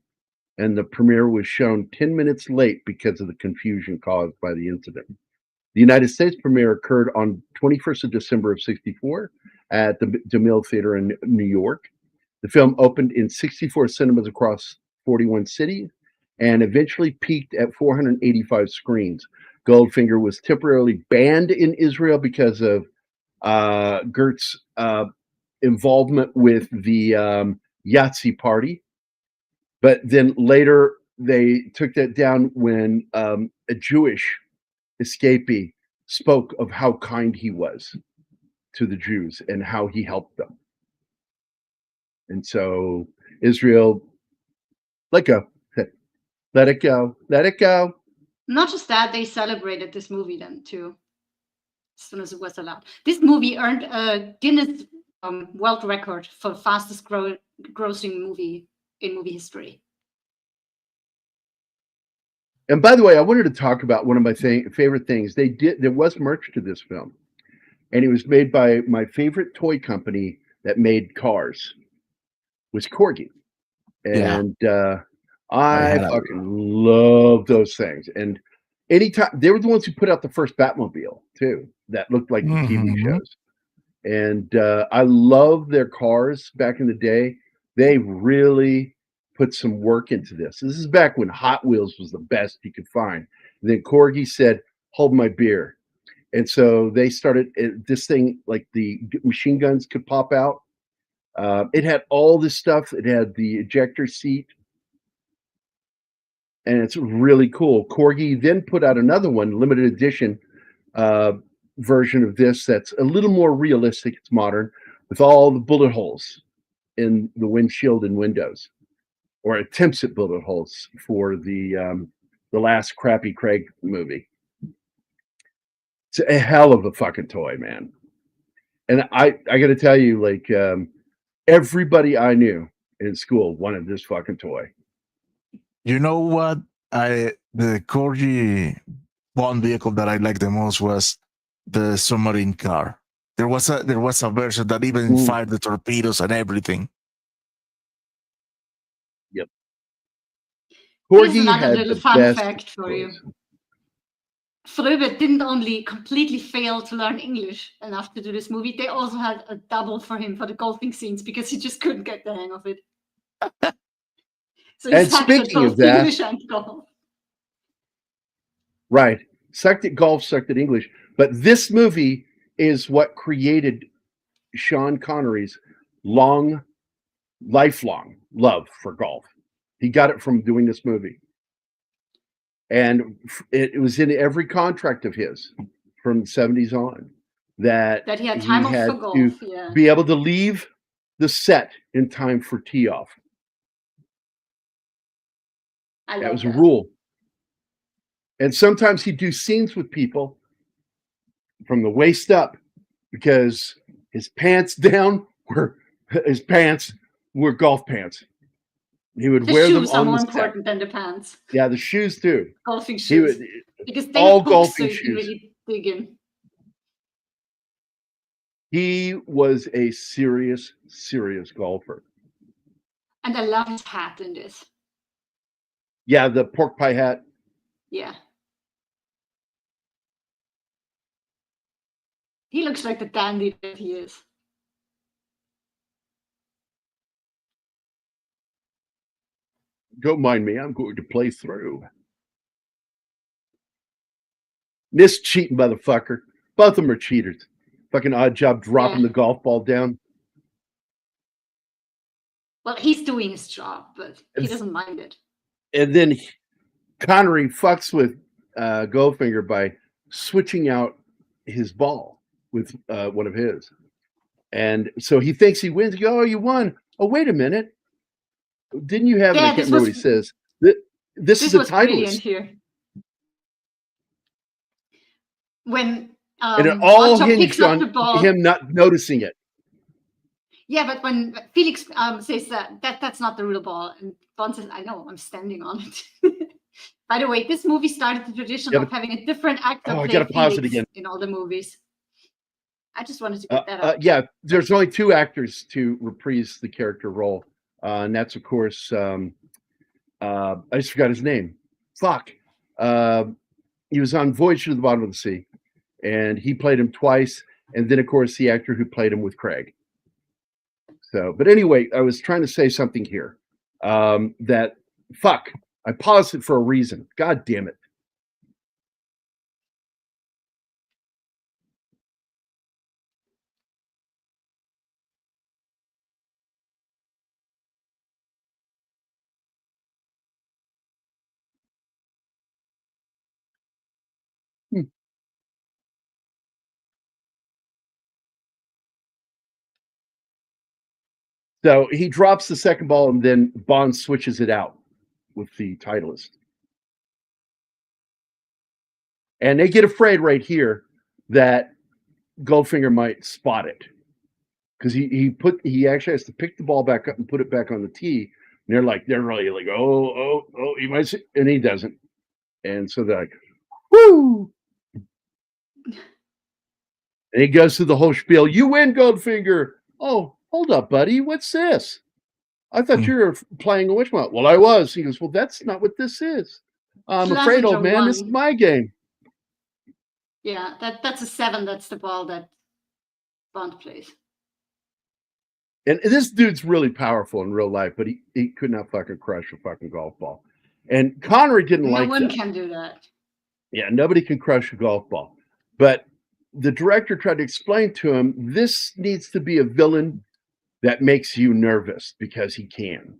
and the premiere was shown 10 minutes late because of the confusion caused by the incident. The United States premiere occurred on 21st of December of 64 at the DeMille Theater in New York. The film opened in 64 cinemas across 41 cities and eventually peaked at 485 screens. Goldfinger was temporarily banned in Israel because of Gert's involvement with the Yahtzee party. But then later they took that down when a Jewish escapee spoke of how kind he was to the Jews and how he helped them. And so Israel, let go. Let it go. Let it go. Not just that, they celebrated this movie then too, as soon as it was allowed. This movie earned a Guinness World Record for fastest grossing movie in movie history. And by the way, I wanted to talk about one of my favorite things. There was merch to this film, and it was made by my favorite toy company, that made cars was Corgi. And I fucking love those things. And anytime they were the ones who put out the first Batmobile too, that looked like the TV shows. And I love their cars back in the day. They really put some work into this. This is back when Hot Wheels was the best you could find. And then Corgi said, "Hold my beer." And so they started this thing, like the machine guns could pop out. It had all this stuff. It had the ejector seat. And it's really cool. Corgi then put out another one, limited edition version of this that's a little more realistic. It's modern, with all the bullet holes in the windshield and windows, or attempts at bullet holes for the last crappy Craig movie. It's a hell of a fucking toy, man. And I got to tell you, like everybody I knew in school wanted this fucking toy. You know what? The Corgi Bond vehicle that I liked the most was the submarine car. There was a version that even fired the torpedoes and everything. Yep. Here's another little fun fact for you. Fröbe didn't only completely fail to learn English enough to do this movie, they also had a double for him for the golfing scenes because he just couldn't get the hang of it. So and speaking of that, English and golf. Right. Sucked at golf, sucked at English. But this movie is what created Sean Connery's lifelong love for golf. He got it from doing this movie. And it was in every contract of his from the 70s on that he had time off for golf. To be able to leave the set in time for tee off. That was a rule. And sometimes he'd do scenes with people from the waist up because his pants down were golf pants. He would wear them on the set. The shoes are more important than the pants. Yeah, the shoes too. Golfing shoes. Because they all golfing shoes. Really dig in. He was a serious, serious golfer. And I love his hat in this. Yeah, the pork pie hat. Yeah. He looks like the dandy that he is. Don't mind me, I'm going to play through. This cheating motherfucker. Both of them are cheaters. Fucking odd job dropping the golf ball down. Well, he's doing his job, but he doesn't mind it. And then Connery fucks with Goldfinger by switching out his ball with one of his. And so he thinks he wins. He goes, "Oh, you won. Oh, wait a minute. Didn't you have?" I can't remember what he says. This is a Titleist here. When and it all hinged on him not noticing it. Yeah, but when Felix says that's not the real ball, and Bond says, "I know, I'm standing on it." By the way, this movie started the tradition of having a different actor play Felix in all the movies. I just wanted to get that up. Yeah, there's only two actors to reprise the character role, and that's of course I just forgot his name. Fuck. He was on Voyage to the Bottom of the Sea, and he played him twice, and then of course the actor who played him with Craig. So, but anyway, I was trying to say something here. That fuck, I paused it for a reason. God damn it. So he drops the second ball, and then Bond switches it out with the Titleist. And they get afraid right here that Goldfinger might spot it. Because he actually has to pick the ball back up and put it back on the tee. And they're really like, oh, he might see, and he doesn't. And so they're like, woo! And he goes through the whole spiel. You win, Goldfinger. Oh, hold up, buddy, what's this? I thought you were playing a witchmont. Well, I was. He goes, well, that's not what this is. I'm afraid, old man, this is my game. Yeah, that's a 7. That's the ball that Bond plays. And this dude's really powerful in real life, but he could not fucking crush a fucking golf ball. And Connery didn't like that. No one can do that. Yeah, nobody can crush a golf ball. But the director tried to explain to him, this needs to be a villain that makes you nervous because he can.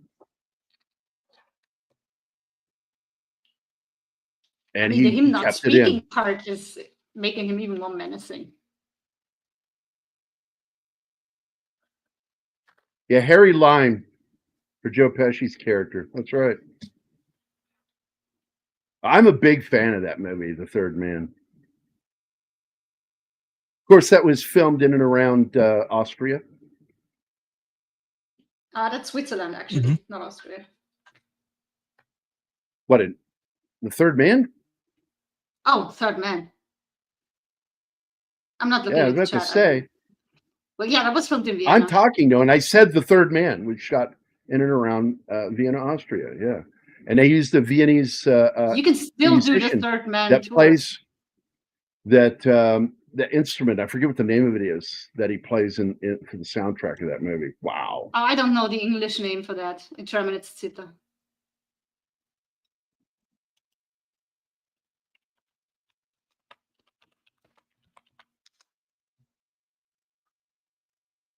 And him not speaking part is making him even more menacing. Yeah, Harry Lime for Joe Pesci's character. That's right. I'm a big fan of that movie, The Third Man. Of course, that was filmed in and around Austria. That's Switzerland, actually, not Austria. What, The Third Man? Oh, Third Man. I'm not looking at the chat. Yeah, I was about to say. Well, yeah, that was filmed in Vienna. I'm talking, though, and I said The Third Man was shot in and around Vienna, Austria, yeah. And they used the Viennese you can still do The Third Man that tour. Plays that the instrument, I forget what the name of it is, that he plays in for the soundtrack of that movie. Wow. Oh, I don't know the English name for that. In German, it's Zither.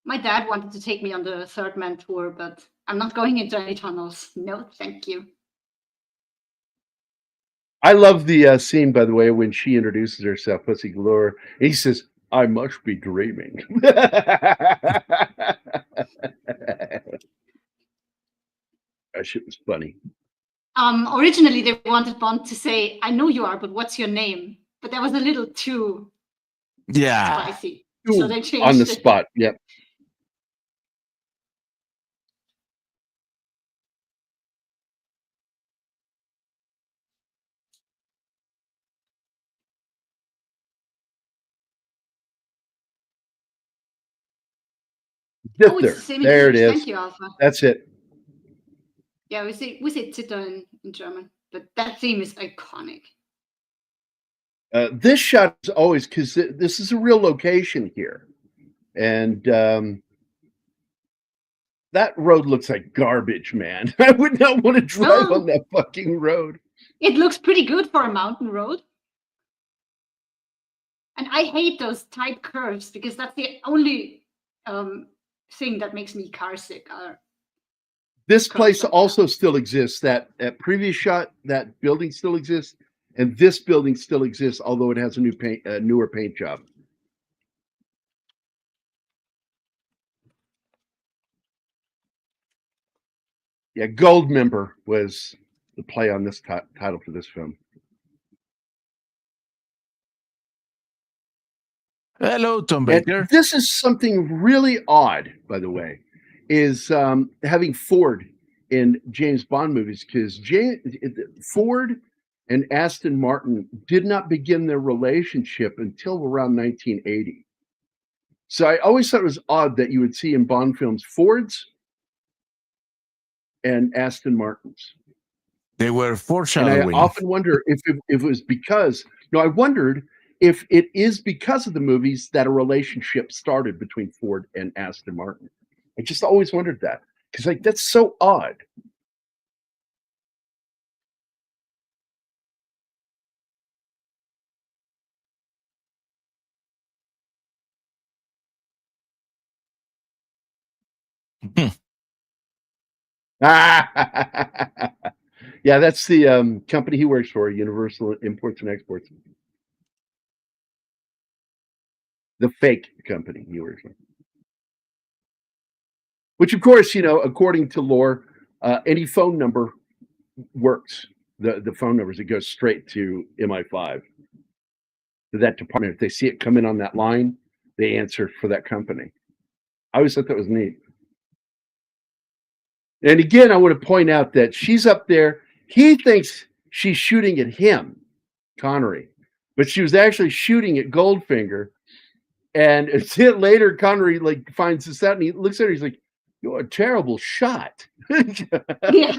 My dad wanted to take me on the Third Man tour, but I'm not going into any tunnels. No, thank you. I love the scene, by the way, when she introduces herself, Pussy Galore. He says, I must be dreaming. That shit was funny. Originally, they wanted Bond to say, I know you are, but what's your name? But that was a little too spicy. So they changed on the it. spot, yep. Oh, it's the same in there it English. is. Thank you, Alpha. That's it. Yeah, we say Zither in German, but that theme is iconic. This shot is always, because this is a real location here. And that road looks like garbage, man. I would not want to drive on that fucking road. It looks pretty good for a mountain road. And I hate those tight curves because that's the only thing that makes me car sick. This place also still exists. That previous shot, that building still exists, and this building still exists, although it has a newer paint job. Yeah, Goldmember was the play on this title for this film. Hello, Tom Baker. And this is something really odd, by the way, is having Ford in James Bond movies, because Ford and Aston Martin did not begin their relationship until around 1980. So I always thought it was odd that you would see in Bond films Fords and Aston Martins. They were foreshadowing. And I often wonder if it was because, I wondered if it is because of the movies that a relationship started between Ford and Aston Martin. I just always wondered that, because that's so odd. Yeah, that's the company he works for, Universal Imports and Exports. The fake company he works for. Which, of course, according to lore, any phone number works. The phone numbers, it goes straight to MI5. To that department. If they see it come in on that line, they answer for that company. I always thought that was neat. And again, I want to point out that she's up there. He thinks she's shooting at him, Connery, but she was actually shooting at Goldfinger. And it's it later, Connery like finds this out and he looks at her, he's like, "You're a terrible shot." Yeah.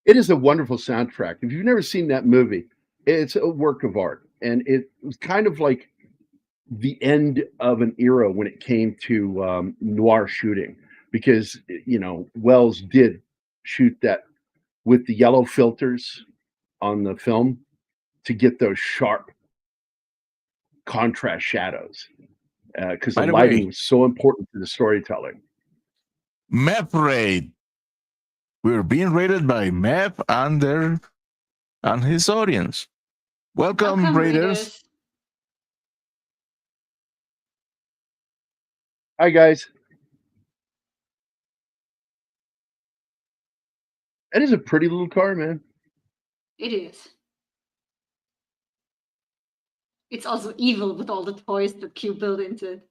It is a wonderful soundtrack. If you've never seen that movie, it's a work of art. And it was kind of like the end of an era when it came to noir shooting, because Wells did shoot that with the yellow filters on the film to get those sharp contrast shadows, because the lighting was so important to the storytelling. Map raid. We're being raided by Map and his audience. Welcome raiders. Hi, guys. That is a pretty little car, man. It is. It's also evil with all the toys that Q built into it.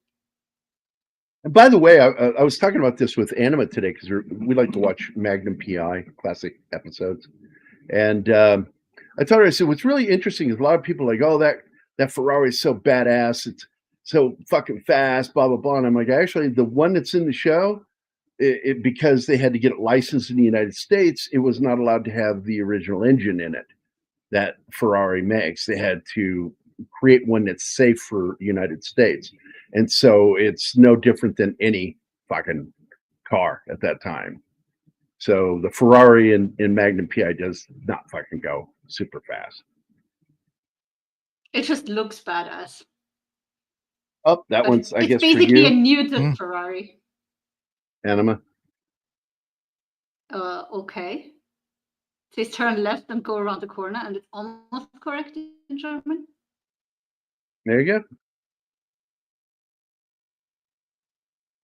And by the way, I was talking about this with Anima today because we like to watch Magnum PI classic episodes, and I told her, I said, what's really interesting is a lot of people are like, oh, that Ferrari is so badass, it's so fucking fast, blah blah blah. And I'm like, actually, the one that's in the show, because they had to get it licensed in the United States, it was not allowed to have the original engine in it that Ferrari makes. They had to create one that's safe for the United States. And so it's no different than any fucking car at that time. So the Ferrari in Magnum PI does not fucking go super fast. It just looks badass. Oh, that one's, I guess, for you. It's basically a muted Ferrari. Anima? Okay. It says turn left and go around the corner, and it's almost correct in German. There you go.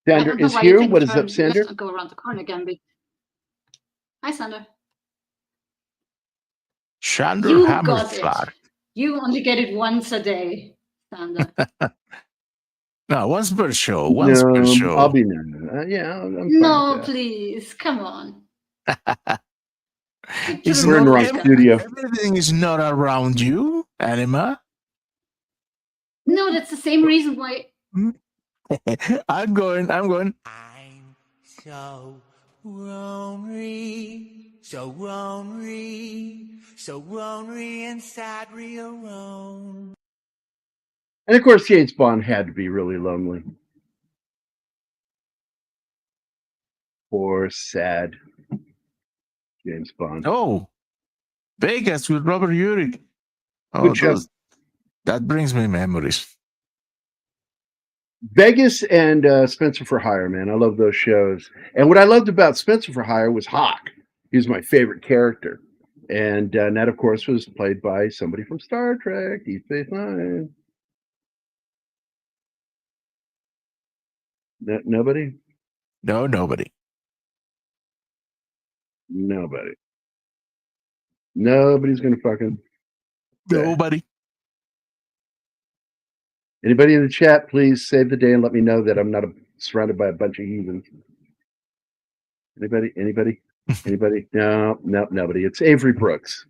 Sander is here. What is up, Sander? Go around the corner again. But... Hi, Sander. Sander Hammerflag. You only get it once a day, Sander. No, once per show. Once per show. I'll be there. Yeah. No, please. Come on. We're in the wrong studio. Everything is not around you, Anima. No, that's the same reason why. I'm going. I'm so lonely, and sad, real alone. And of course, James Bond had to be really lonely. Poor, sad James Bond. Oh, Vegas with Robert Urich. Good show. That brings me memories. Vegas and Spencer for Hire, man. I love those shows. And what I loved about Spencer for Hire was Hawk. He was my favorite character. And that, of course, was played by somebody from Star Trek, Deep Space Nine. Nobody? No, nobody. Nobody. Nobody's going to fucking... Nobody. Anybody in the chat, please save the day and let me know that I'm not surrounded by a bunch of heathens. Anybody? Anybody? No, nobody. It's Avery Brooks.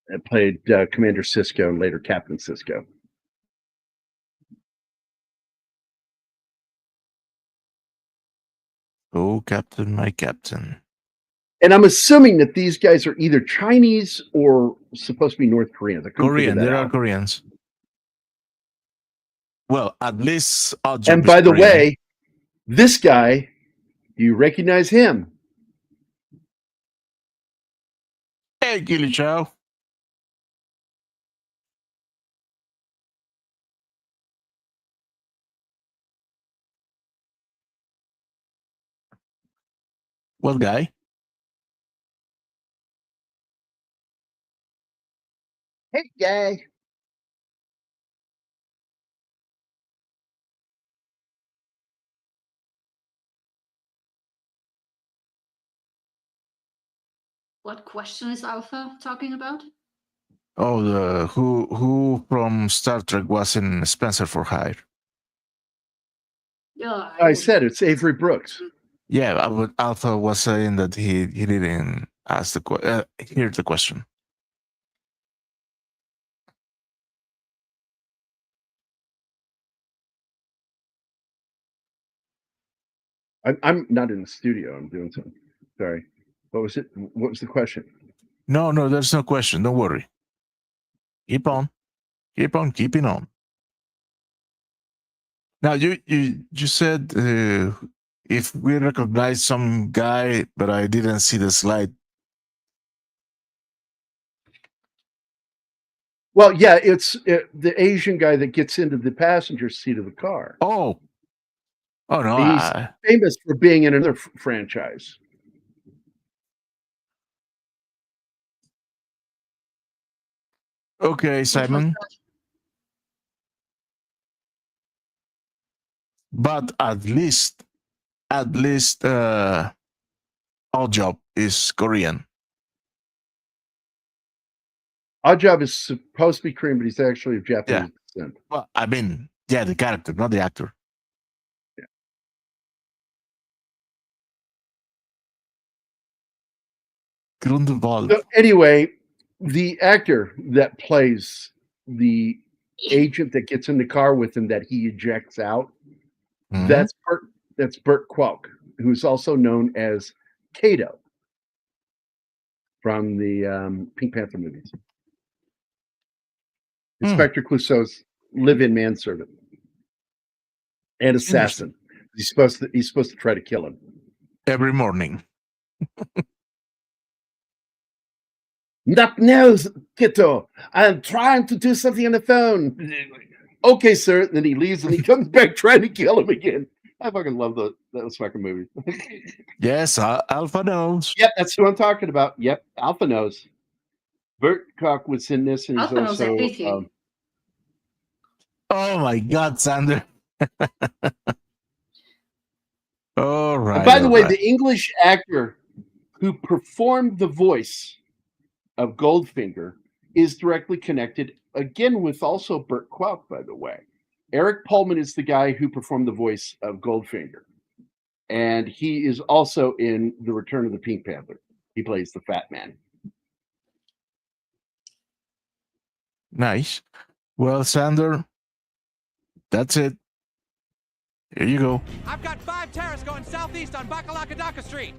That played Commander Sisko and later Captain Sisko. Oh, Captain, my Captain. And I'm assuming that these guys are either Chinese or supposed to be North Koreans. Korean. There are Koreans. Well, at least. And by the way, this guy, do you recognize him? Hey, Gilly Chow. What guy? Hey, guy. What question is Alpha talking about? Oh, the who from Star Trek was in Spencer for Hire? Yeah, I said it's Avery Brooks. Yeah, but Alpha was saying that he didn't ask hear the question. I'm not in the studio. I'm doing something. Sorry. What was it? What was the question? No, there's no question. Don't worry. Keep on keeping on. Now you said if we recognize some guy, but I didn't see the slide. Well, yeah, it's the Asian guy that gets into the passenger seat of the car. Oh no, he's famous for being in another franchise. Okay, Simon. But at least Odd Job is Korean. Odd Job is supposed to be Korean, but he's actually of Japanese descent. Well, I mean, yeah, the character, not the actor. Yeah. So anyway, the actor that plays the agent that gets in the car with him that he ejects out, that's Burt Kwok, who's also known as Kato from the Pink Panther movies. Inspector Clouseau's live-in manservant and assassin. He's supposed to try to kill him every morning. Not now, Kato. I'm trying to do something on the phone. Okay, sir. And then he leaves and he comes back trying to kill him again. I fucking love those fucking movies. Yes, Alpha knows. Yep, that's who I'm talking about. Yep, Alpha knows. Burt Kwok was in this, and he's Alpha also. knows everything. Oh my God, Sander! All right. And by the way, the English actor who performed the voice of Goldfinger is directly connected again with also Burt Kwok, by the way. Eric Pullman is the guy who performed the voice of Goldfinger. And he is also in The Return of the Pink Panther. He plays the fat man. Nice. Well, Sander, that's it. Here you go. I've got 5 terrorists going southeast on Bakalakadaka Street.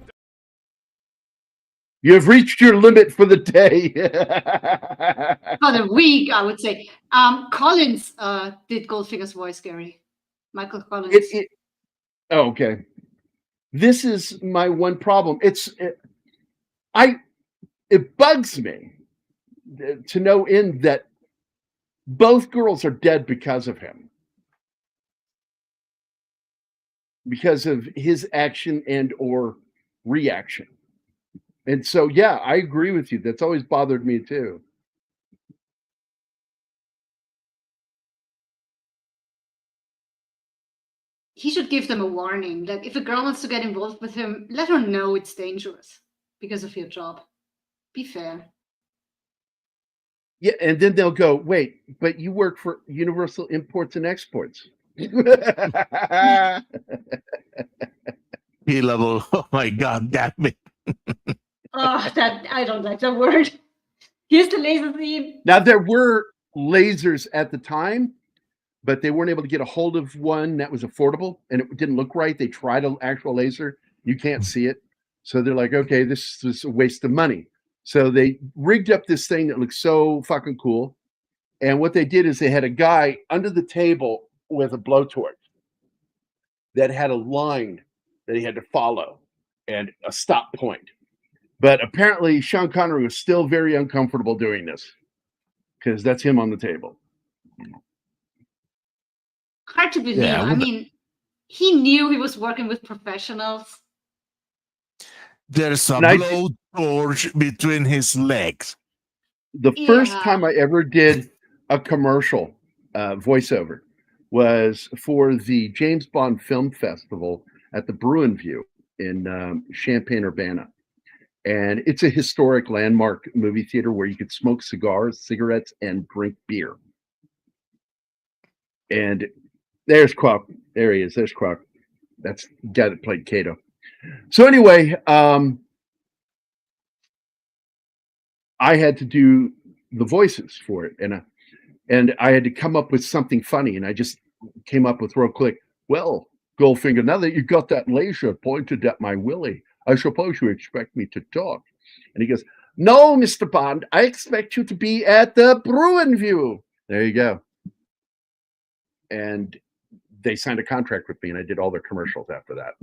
You have reached your limit for the day. For the week, I would say. Collins did Goldfinger's voice, Gary. Michael Collins. Oh, okay. This is my one problem. It bugs me to no end that both girls are dead because of him. Because of his action and or reaction. And so, yeah, I agree with you. That's always bothered me too. He should give them a warning. Like, if a girl wants to get involved with him, let her know it's dangerous because of your job. Be fair. Yeah, and then they'll go, wait, but you work for Universal Imports and Exports. P-level. Oh my God, damn it. I don't like that word. Here's the laser theme. Now, there were lasers at the time, but they weren't able to get a hold of one that was affordable, and it didn't look right. They tried an actual laser. You can't see it. So they're like, okay, this is a waste of money. So they rigged up this thing that looks so fucking cool. And what they did is they had a guy under the table with a blowtorch that had a line that he had to follow and a stop point. But apparently Sean Connery was still very uncomfortable doing this because that's him on the table. Hard to believe. I mean, he knew he was working with professionals. There's a blowtorch between his legs. The first time I ever did a commercial voiceover was for the James Bond Film Festival at the Bruin View in Champaign-Urbana. And it's a historic landmark movie theater where you could smoke cigars, cigarettes, and drink beer. And there's Kwok. There he is. There's Kwok. That's the guy that played Kato. So anyway, I had to do the voices for it, and I had to come up with something funny, and I just came up with real quick. Well, Goldfinger, now that you got that laser pointed at my willy, I suppose you expect me to talk. And he goes, no, Mr. Bond, I expect you to be at the Bruin View. There you go. And they signed a contract with me, and I did all their commercials after that.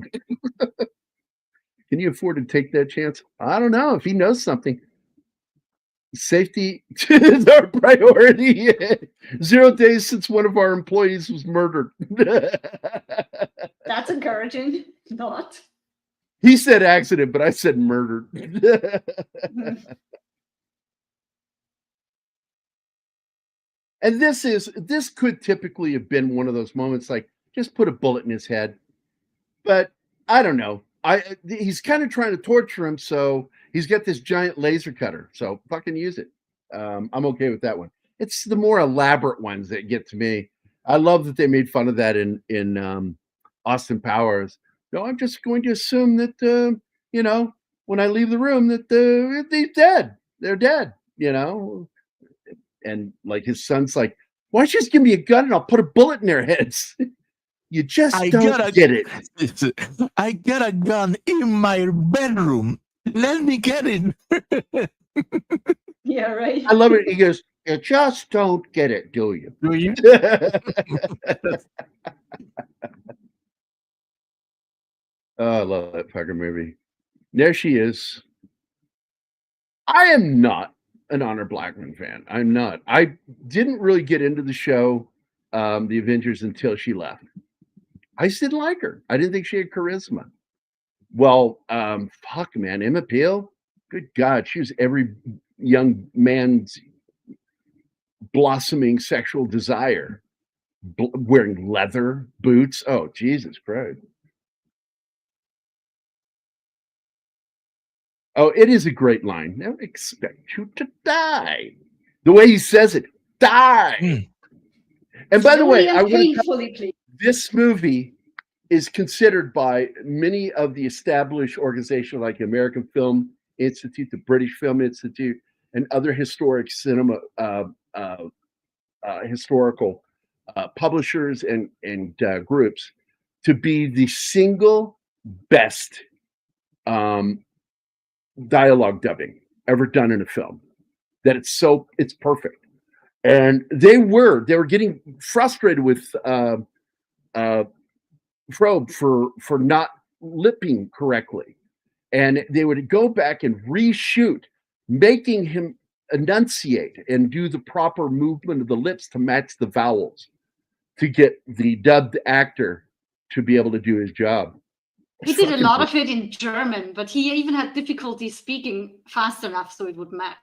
Can you afford to take that chance? I don't know. If he knows something. Safety is our priority. 0 days since one of our employees was murdered. That's encouraging. Not. He said accident, but I said murdered. And this could typically have been one of those moments like just put a bullet in his head. But I don't know. He's kind of trying to torture him, so he's got this giant laser cutter. So fucking use it. I'm okay with that one. It's the more elaborate ones that get to me. I love that they made fun of that in Austin Powers. No, I'm just going to assume that when I leave the room that they're dead. They're dead. And like his son's like, why don't you just give me a gun and I'll put a bullet in their heads? You just don't get it. I got a gun in my bedroom. Let me get it. Yeah, right. I love it. He goes, you just don't get it, do you? Do you? Oh, I love that fucking movie. There she is. I am not an Honor Blackman fan. I'm not. I didn't really get into the show, The Avengers, until she left. I just didn't like her. I didn't think she had charisma. Well, fuck, man. Emma Peel? Good God. She was every young man's blossoming sexual desire. Wearing leather boots. Oh, Jesus Christ. Oh, it is a great line. Never expect you to die. The way he says it, die. And by the way, this movie is considered by many of the established organizations like the American Film Institute, the British Film Institute, and other historic cinema historical publishers and groups to be the single best dialogue dubbing ever done in a film. That it's perfect. And they were getting frustrated with Fröbe for not lipping correctly, and they would go back and reshoot, making him enunciate and do the proper movement of the lips to match the vowels to get the dubbed actor to be able to do his job. He did a lot of it in German, but he even had difficulty speaking fast enough so it would match,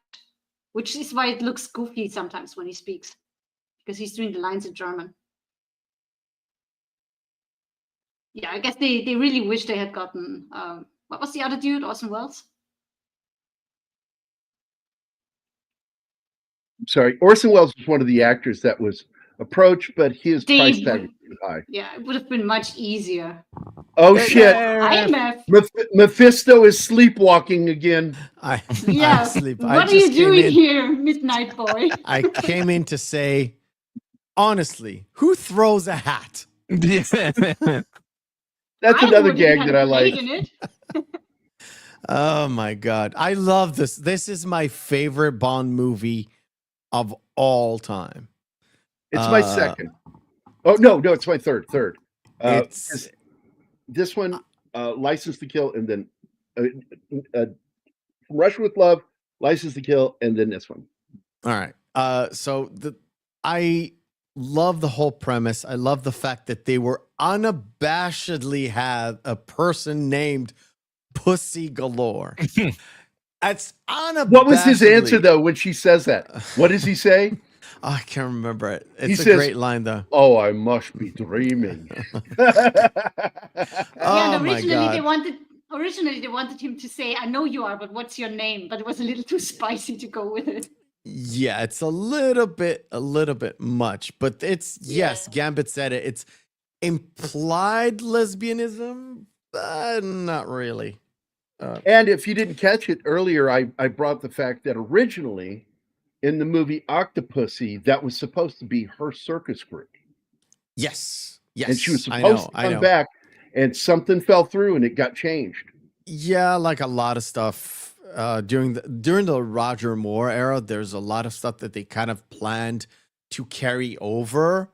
which is why it looks goofy sometimes when he speaks, because he's doing the lines in German. Yeah, I guess they really wish they had gotten, what was the other dude, Orson Welles? Sorry, Orson Welles was one of the actors that was approached, but his price tag was too high. Yeah, it would have been much easier. Oh shit! Mephisto is sleepwalking again. Yeah. What are you doing here, Midnight Boy? I came in to say, honestly, who throws a hat? That's another gag that I like. Oh my God. I love this. This is my favorite Bond movie of all time. It's my second. Oh, no, it's my third. It's this one, License to Kill, and then Russia with Love, License to Kill, and then this one. All right. I love the whole premise. I love the fact that they were unabashedly had a person named Pussy Galore. That's unabashedly. What was his answer though when she says that? What does he say? I can't remember it. It's a great line though. Oh, I must be dreaming. Originally they wanted him to say, "I know you are, but what's your name?" But it was a little too spicy to go with it. Yeah, it's a little bit much, but it's yes, Gambit said it. It's implied lesbianism, Not really. And if you didn't catch it earlier, I brought the fact that originally in the movie Octopussy, that was supposed to be her circus group. Yes. Yes. And she was supposed to come back, and something fell through and it got changed. Yeah, like a lot of stuff during the Roger Moore era, there's a lot of stuff that they kind of planned to carry over,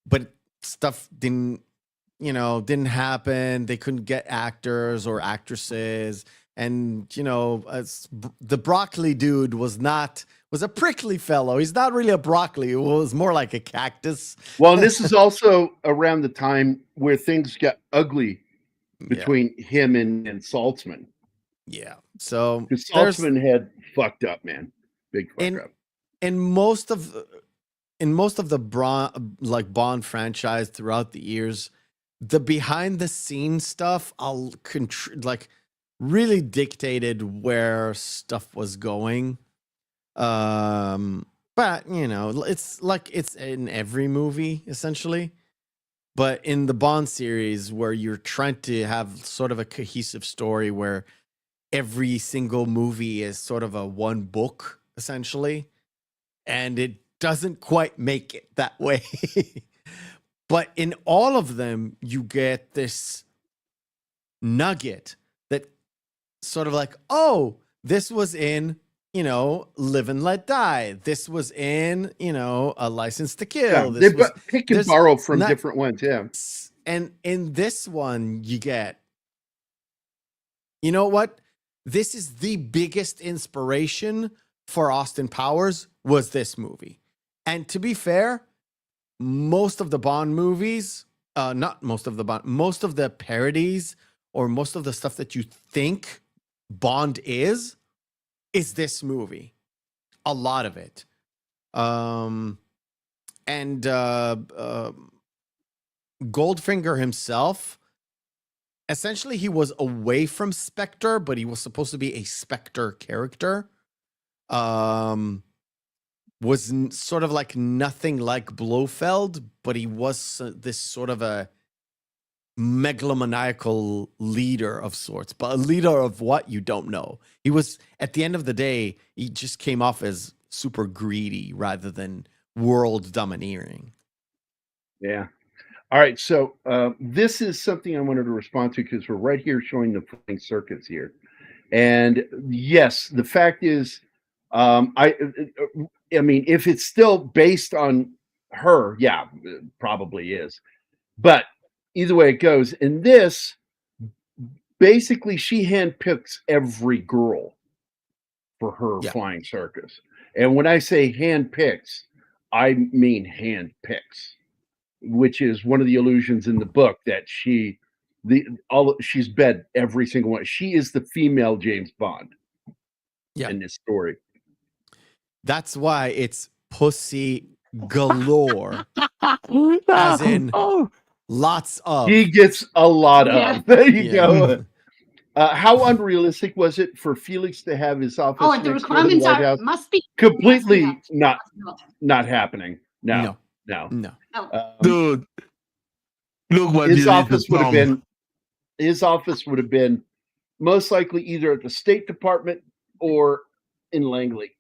but stuff didn't happen. They couldn't get actors or actresses, and the broccoli dude was a prickly fellow. He's not really a broccoli. It was more like a cactus. Well, and this is also around the time where things got ugly between him and Saltzman. Yeah. So Saltzman had fucked up, man. Big fuck up. In most of the Bond franchise throughout the years, the behind the scenes stuff really dictated where stuff was going. But it's in every movie essentially. But in the Bond series, where you're trying to have sort of a cohesive story where every single movie is sort of a one book essentially, and it doesn't quite make it that way. But in all of them, you get this nugget that sort of like, oh, this was in, Live and Let Die. This was in, A License to Kill. Yeah, they pick and borrow from different ones, yeah. And in this one, you get, you know what? This is the biggest inspiration for Austin Powers was this movie. And to be fair, most of the Bond movies, most of the parodies or most of the stuff that you think Bond is this movie. A lot of it. Goldfinger himself, essentially he was away from Spectre, but he was supposed to be a Spectre character. Was sort of like nothing like Blofeld, but he was this sort of a megalomaniacal leader of sorts. But a leader of what, you don't know. He was, at the end of the day, he just came off as super greedy rather than world domineering. Yeah. All right. So this is something I wanted to respond to because we're right here showing the flying circuits here. And yes, the fact is, I mean, if it's still based on her, yeah, it probably is. But either way it goes, in this, basically she handpicks every girl for her flying circus. And when I say handpicks, I mean handpicks, which is one of the illusions in the book that she's bed every single one. She is the female James Bond in this story. That's why it's pussy galore. As in lots of. He gets a lot of. There you go. How unrealistic was it for Felix to have his office and the requirements must be completely not happening. No. Dude, look what his office would have been. His office would have been most likely either at the State Department or in Langley.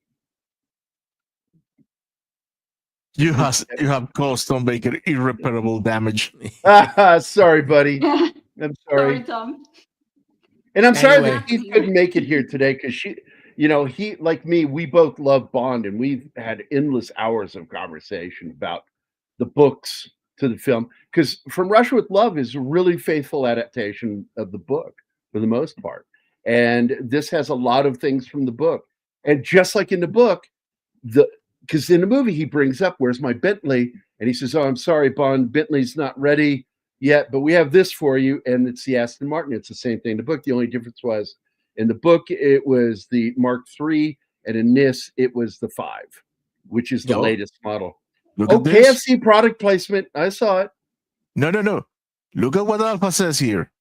You have caused Tom Baker irreparable damage. Sorry, buddy. I'm sorry. Sorry, Tom. And I'm sorry that Keith couldn't make it here today because he, like me, we both love Bond, and we've had endless hours of conversation about the books to the film. Because From Russia with Love is a really faithful adaptation of the book for the most part. And this has a lot of things from the book. And just like in the book, because in the movie he brings up, where's my Bentley? And he says, oh, I'm sorry, Bond, Bentley's not ready yet, but we have this for you. And it's the Aston Martin. It's the same thing in the book. The only difference was in the book, it was the Mark III, and in this, it was the 5, which is the latest model. Look at KFC this. product placement. I saw it. No. Look at what Alpha says here.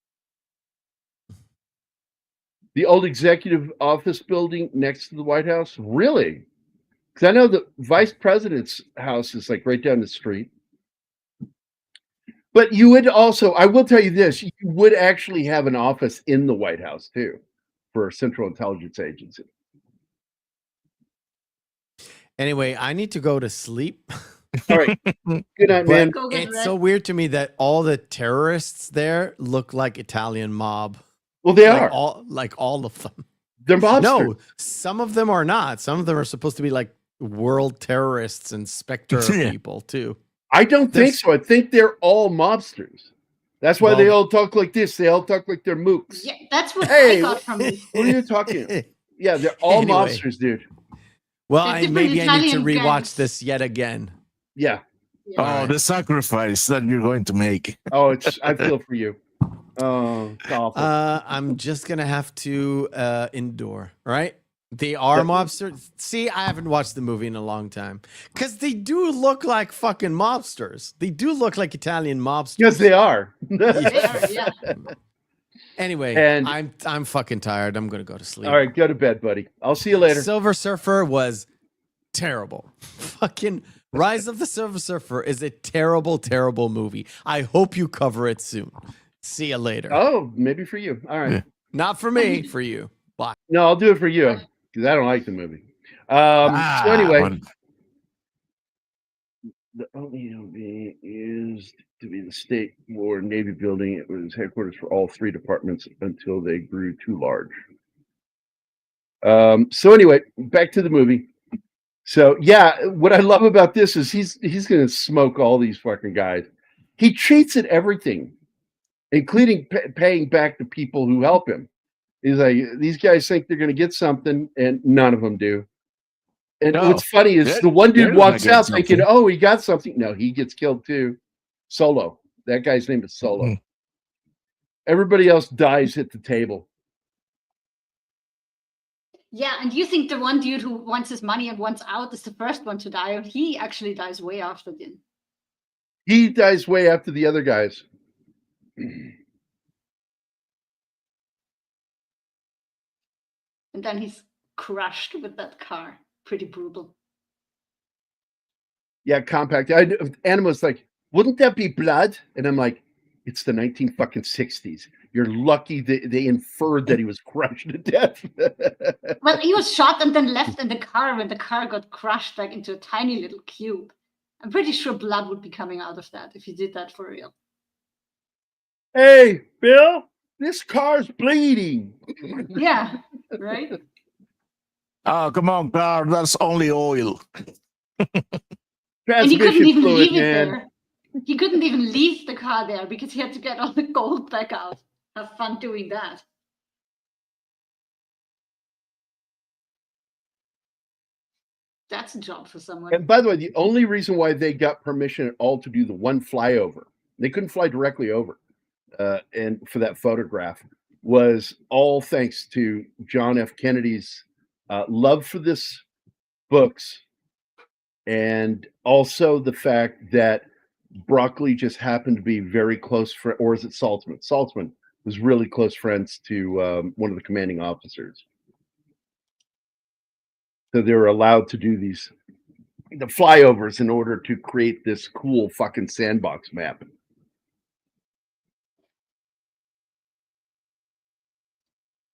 The old executive office building next to the White House? Really? Because I know the vice president's house is like right down the street. But you would also, I will tell you this, you would actually have an office in the White House too for a Central Intelligence Agency. Anyway, I need to go to sleep. All right. Good night, man. It's so weird to me that all the terrorists there look like Italian mob. Well, they are. All of them. They're mobsters. No, some of them are not. Some of them are supposed to be like world terrorists and Spectre people too. I don't think so. I think they're all mobsters. That's why they all talk like this. They all talk like they're mooks. Yeah, that's what I thought from this. What are you talking? Yeah, they're all mobsters, dude. Well, maybe I need to rewatch this yet again. Yeah. Oh, the sacrifice that you're going to make. Oh, I feel for you. Oh, it's awful. I'm just gonna have to endure. Right? They are mobsters. See, I haven't watched the movie in a long time because they do look like fucking mobsters. They do look like Italian mobsters. Yes, they are. Yeah. Anyway, And I'm fucking tired. I'm gonna go to sleep. All right, go to bed, buddy. I'll see you later. Silver Surfer was terrible. Fucking Rise of the Silver Surfer is a terrible, terrible movie. I hope you cover it soon. See you later. Oh, maybe for you. All right. Not for me, for you. Bye. No, I'll do it for you because I don't like the movie. So anyway, the OEOB is to be the State War Navy building. It was headquarters for all three departments until they grew too large. So anyway, back to the movie. So yeah, what I love about this is he's going to smoke all these fucking guys. He cheats at everything, including paying back the people who help him. He's like, these guys think they're going to get something, and none of them do. And what's funny is the one dude walks out thinking, oh, he got something. No, he gets killed too. Solo. That guy's name is Solo. Everybody else dies at the table. Yeah, and you think the one dude who wants his money and wants out is the first one to die. He actually dies way after them. He dies way after the other guys. And then he's crushed with that car. Pretty brutal. Yeah, compact. Anima's like, wouldn't that be blood? And I'm like, it's the 1960s. You're lucky they inferred that he was crushed to death. Well, he was shot and then left in the car when the car got crushed like into a tiny little cube. I'm pretty sure blood would be coming out of that if you did that for real. Hey, Bill, this car's bleeding. Yeah, right? Oh, come on, car. That's only oil. And he couldn't even leave it there. He couldn't even leave the car there because he had to get all the gold back out. Have fun doing that. That's a job for someone. And by the way, the only reason why they got permission at all to do the one flyover, they couldn't fly directly over, and for that photograph, was all thanks to John F. Kennedy's love for this books, and also the fact that Broccoli just happened to be very close friend, or is it Saltzman? Saltzman was really close friends to one of the commanding officers. So they were allowed to do the flyovers in order to create this cool fucking sandbox map.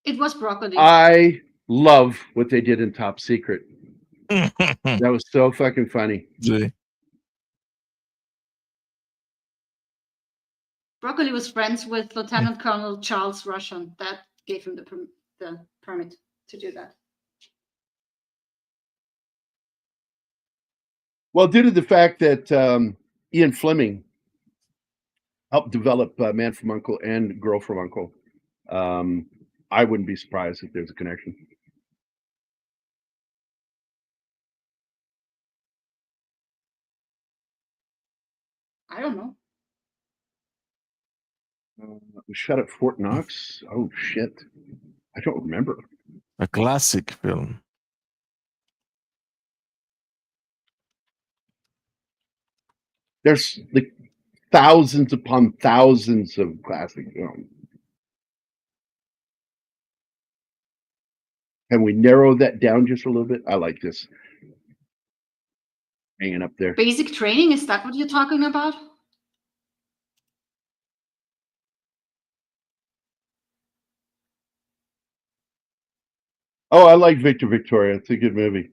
It was Broccoli. I love what they did in Top Secret. That was so fucking funny. Broccoli was friends with Lieutenant Colonel Charles Russian. That gave him the permit to do that. Well, due to the fact that Ian Fleming helped develop Man from U.N.C.L.E. and Girl from U.N.C.L.E., I wouldn't be surprised if there's a connection. I don't know. Shot at Fort Knox? Oh, shit. I don't remember. A classic film. There's like thousands upon thousands of classic films. Can we narrow that down just a little bit? I like this. Hanging up there. Basic training, is that what you're talking about? Oh, I like Victor Victoria. It's a good movie.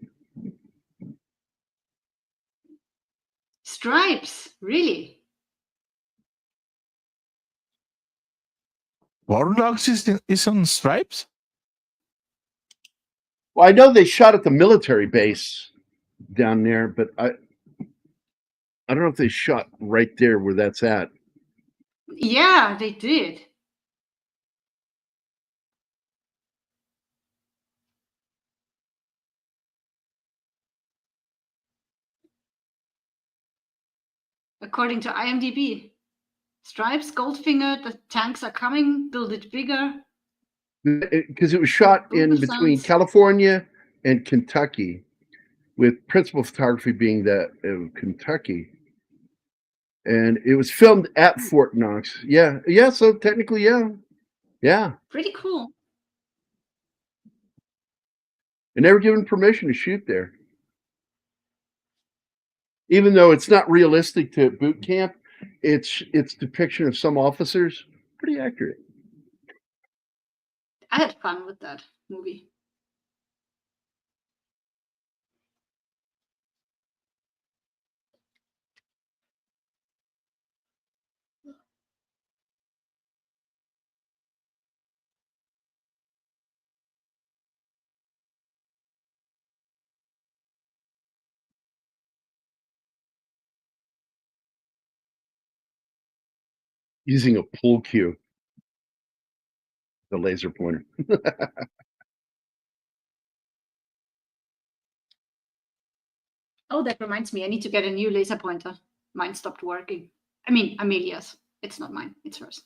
Stripes, really? War Dogs is on Stripes? Well, I know they shot at the military base down there, but I don't know if they shot right there where that's at. Yeah, they did. According to IMDb. Stripes, Goldfinger, the tanks are coming, build it bigger. Because it was shot in between California and Kentucky, with principal photography being that of Kentucky. And it was filmed at Fort Knox. Yeah. So technically, yeah. Pretty cool. And they were given permission to shoot there. Even though it's not realistic to boot camp, its depiction of some officers, pretty accurate. I had fun with that movie. Using a pool cue, the laser pointer. Oh, that reminds me. I need to get a new laser pointer. Mine stopped working. I mean, Amelia's. It's not mine. It's hers.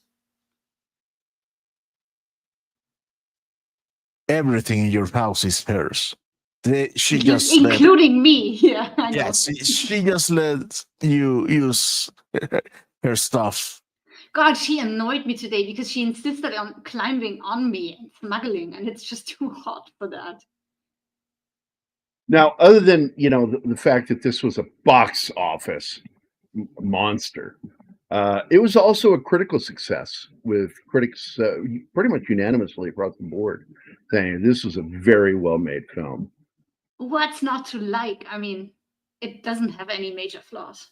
Everything in your house is hers. She just including me. Yeah. Yes, she just let you use her stuff. God, she annoyed me today because she insisted on climbing on me and smuggling, and it's just too hot for that. Now, other than the fact that this was a box office monster, it was also a critical success, with critics pretty much unanimously across the board saying this was a very well-made film. What's not to like? I mean, it doesn't have any major flaws.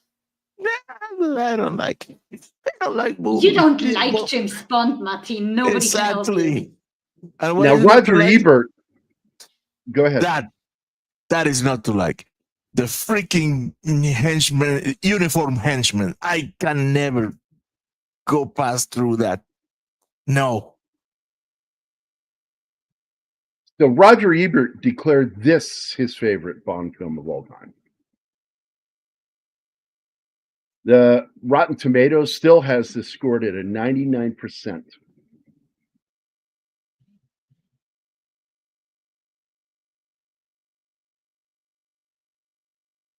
I don't like it. I don't like movies. You don't like James Bond, Martin. Nobody can help you. Now, Roger Ebert. Go ahead. That is not to like. The freaking uniform henchman. I can never go past through that. No. So Roger Ebert declared this his favorite Bond film of all time. The Rotten Tomatoes still has this scored at a 99%.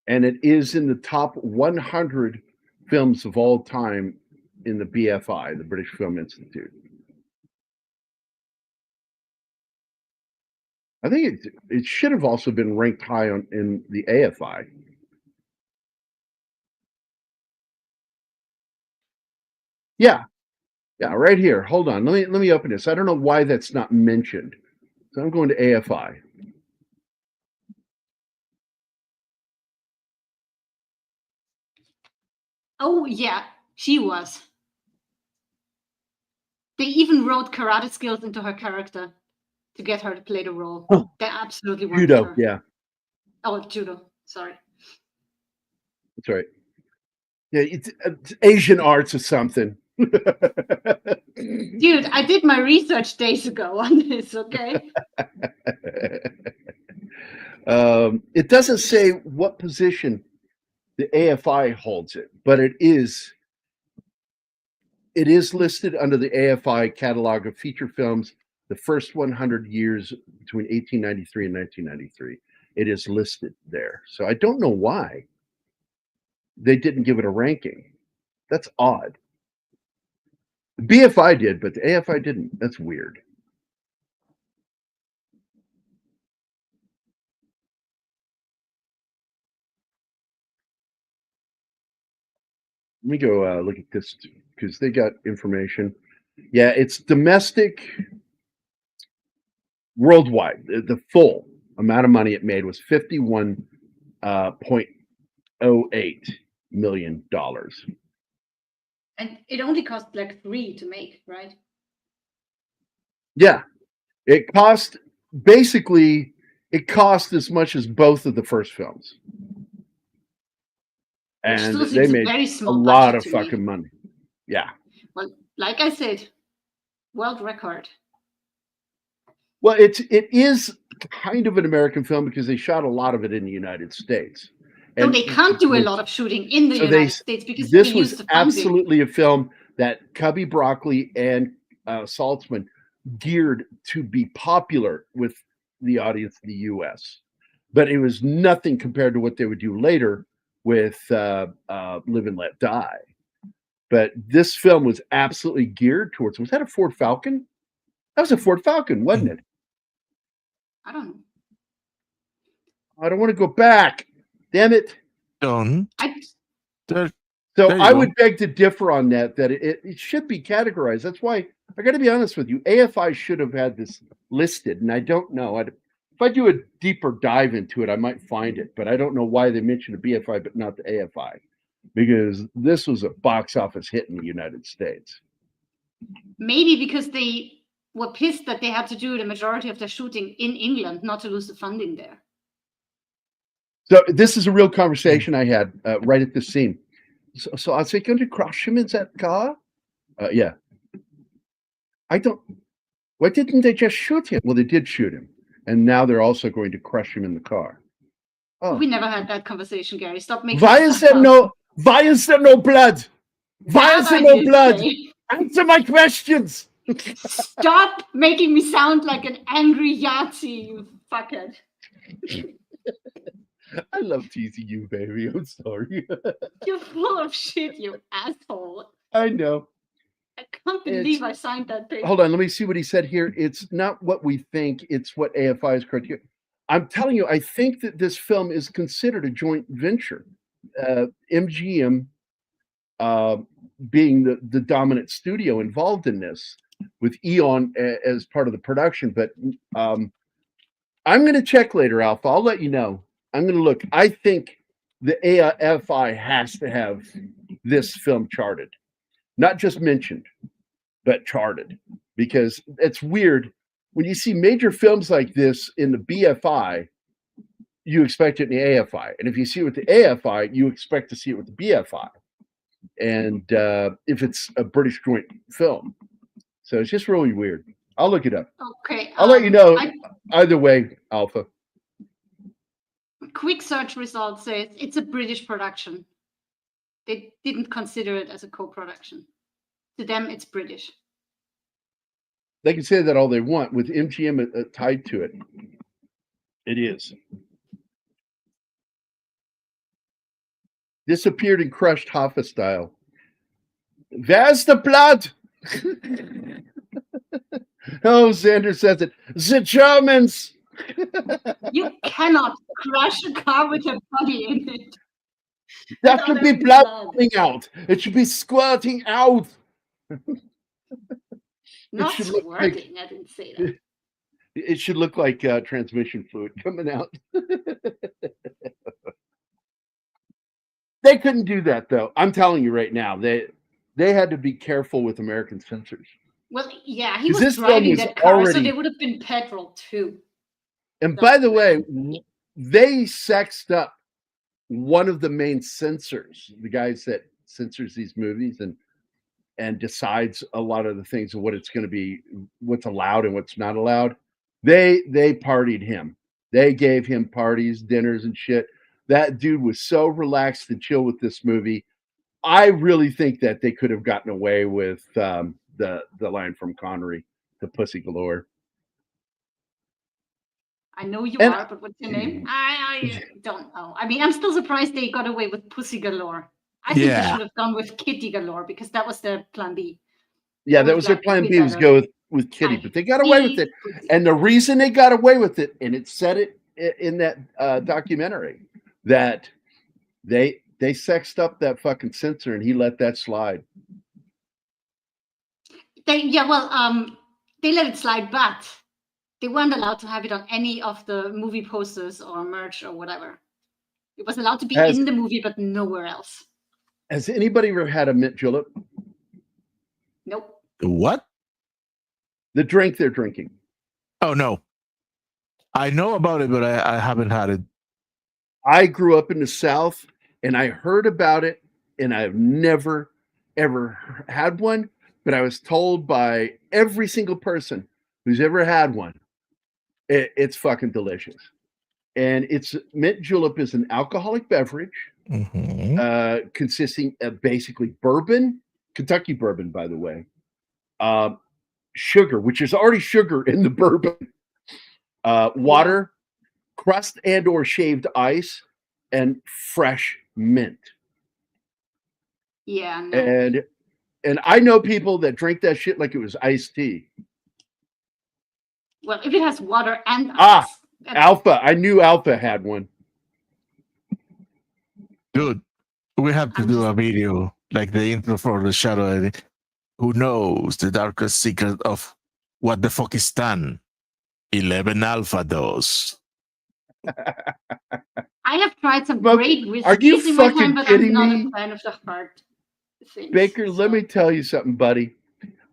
And it is in the top 100 films of all time in the BFI, the British Film Institute. I think it should have also been ranked high in the AFI. Yeah, right here. Hold on. Let me open this. I don't know why that's not mentioned. So I'm going to AFI. Oh, yeah, she was. They even wrote karate skills into her character to get her to play the role. Oh. They absolutely wanted Judo, her. yeah. Oh, judo. Sorry. That's right. Yeah, it's Asian arts or something. Dude, I did my research days ago on this, okay? It doesn't say what position the AFI holds it, but it is listed under the AFI catalog of feature films, the first 100 years between 1893 and 1993. It is listed there. So I don't know why they didn't give it a ranking. That's odd. The BFI did, but the AFI didn't. That's weird. Let me go look at this because they got information. Yeah, it's domestic. worldwide. The full amount of money it made was $51.08 million. And it only cost like 3 to make, right? Yeah, it cost as much as both of the first films, and they made a lot of fucking money. Yeah. Well, like I said, world record. Well, it is kind of an American film because they shot a lot of it in the United States. So they can't do a lot of shooting in the United States because this was absolutely a film that Cubby Broccoli and Saltzman geared to be popular with the audience in the U.S., but it was nothing compared to what they would do later with Live and Let Die. But this film was absolutely geared towards. Was that a Ford Falcon? That was a Ford Falcon, wasn't it? I don't know. I don't want to go back. Damn it. Done. So I would beg to differ on that it should be categorized. That's why I got to be honest with you. AFI should have had this listed, and I don't know. If I do a deeper dive into it, I might find it, but I don't know why they mentioned the BFI but not the AFI, because this was a box office hit in the United States. Maybe because they were pissed that they had to do the majority of their shooting in England, not to lose the funding there. So this is a real conversation I had right at this scene. So are they going to crush him in that car? Yeah. Why didn't they just shoot him? Well, they did shoot him. And now they're also going to crush him in the car. Oh. We never had that conversation, Gary. Stop making Why is there no blood? Why is there no blood? Answer my questions. Stop making me sound like an angry Yahtzee, you fuckhead. I love teasing you, baby. I'm sorry. You're full of shit, you asshole. I know. I can't believe I signed that paper. Hold on, let me see what he said here. It's not what we think, it's what AFI's criteria. I'm telling you, I think that this film is considered a joint venture. MGM being the dominant studio involved in this, with Eon as part of the production. But I'm going to check later, Alpha. I'll let you know. I'm going to look. I think the AFI has to have this film charted. Not just mentioned, but charted. Because it's weird. When you see major films like this in the BFI, you expect it in the AFI. And if you see it with the AFI, you expect to see it with the BFI. And if it's a British joint film. So it's just really weird. I'll look it up. Okay. I'll let you know. Either way, Alpha. Quick search results says it's a British production. They didn't consider it as a co-production. To them, it's British. They can say that all they want. With MGM tied to it, it is. Disappeared and crushed Hoffa style. Where's the blood? Oh, Xander says it. The Germans. You cannot crush a car with a body in it. That should be blood coming out. It should be squirting out. Not squirting. I didn't say that. It should look like transmission fluid coming out. They couldn't do that, though. I'm telling you right now. They had to be careful with American censors. Well, yeah, he was driving that car, so they would have been petrol too. And by the way, they sexed up one of the main censors, the guys that censors these movies and decides a lot of the things of what it's going to be, what's allowed and what's not allowed. They partied him. They gave him parties, dinners, and shit. That dude was so relaxed and chill with this movie. I really think that they could have gotten away with the line from Connery, the pussy galore. I know you are, but what's your name? I don't know. I mean, I'm still surprised they got away with pussy galore. I think they should have gone with kitty galore because that was their plan B. Yeah, that was their plan B, was go with kitty, but they got away with it. And the reason they got away with it, and it said it in that documentary, that they sexed up that fucking censor and he let that slide. They let it slide, but They weren't allowed to have it on any of the movie posters or merch or whatever. It was allowed to be in the movie, but nowhere else. Has anybody ever had a mint julep? Nope. What? The drink they're drinking. Oh, no. I know about it, but I haven't had it. I grew up in the South, and I heard about it, and I've never, ever had one. But I was told by every single person who's ever had one, it's fucking delicious. And it's mint julep is an alcoholic beverage consisting of basically bourbon, Kentucky bourbon, by the way, sugar, which is already sugar in the bourbon, water, crushed and or shaved ice, and fresh mint. Yeah. No. And I know people that drink that shit like it was iced tea. Well, if it has water and ice. Alpha. I knew Alpha had one. Dude, we have to do a video like the intro for the Shadow Edit. Who knows the darkest secret of what the fuck is done? 11 Alpha does. I have tried some great whiskey. Are you in my fucking time, but kidding I'm not me? a fan of the hard things. Baker, let me tell you something, buddy.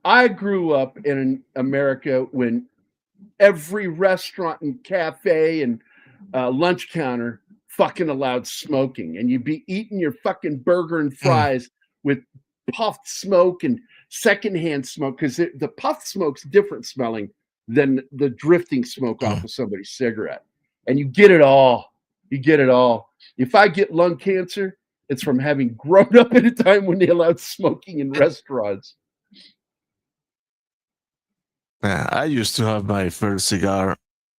I grew up in America when every restaurant and cafe and lunch counter fucking allowed smoking, and you'd be eating your fucking burger and fries with puffed smoke and secondhand smoke, because the puffed smoke's different smelling than the drifting smoke off of somebody's cigarette. And you get it all. You get it all. If I get lung cancer, it's from having grown up at a time when they allowed smoking in restaurants. I used to have my first cigar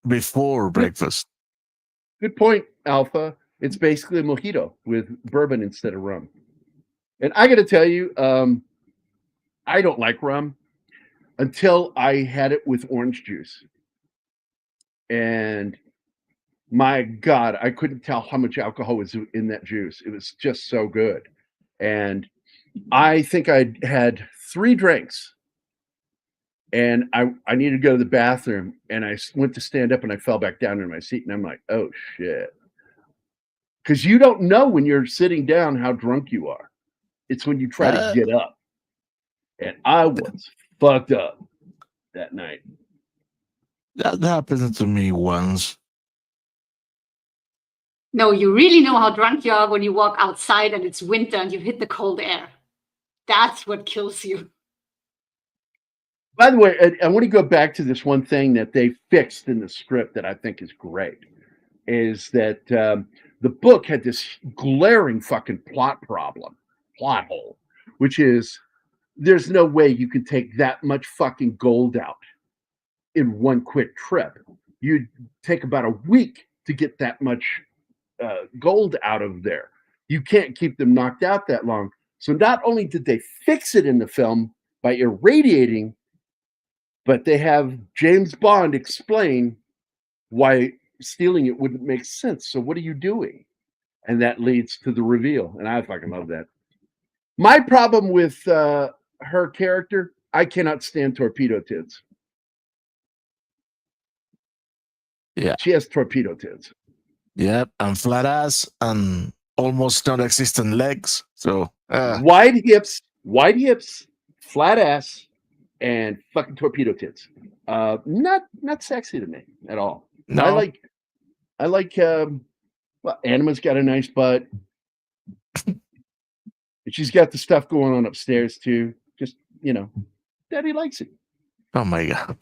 before breakfast. Good point, Alpha. It's basically a mojito with bourbon instead of rum. And I got to tell you, I don't like rum until I had it with orange juice. And my God, I couldn't tell how much alcohol was in that juice. It was just so good. And I think I had 3 drinks. And I needed to go to the bathroom, and I went to stand up, and I fell back down in my seat, and I'm like, oh, shit. Because you don't know when you're sitting down how drunk you are. It's when you try to get up. And I was fucked up that night. That happened to me once. No, you really know how drunk you are when you walk outside and it's winter and you hit the cold air. That's what kills you. By the way, I want to go back to this one thing that they fixed in the script that I think is great, is that the book had this glaring fucking plot hole, which is there's no way you could take that much fucking gold out in one quick trip. You'd take about a week to get that much gold out of there. You can't keep them knocked out that long. So not only did they fix it in the film by irradiating, but they have James Bond explain why stealing it wouldn't make sense. So what are you doing? And that leads to the reveal. And I fucking love that. My problem with her character, I cannot stand torpedo tits. Yeah. She has torpedo tits. Yep. And flat ass and almost non-existent legs. So wide hips, flat ass, and fucking torpedo tits. Not sexy to me at all. No. I like well, Anima's got a nice butt. She's got the stuff going on upstairs too. Just, Daddy likes it. Oh my God.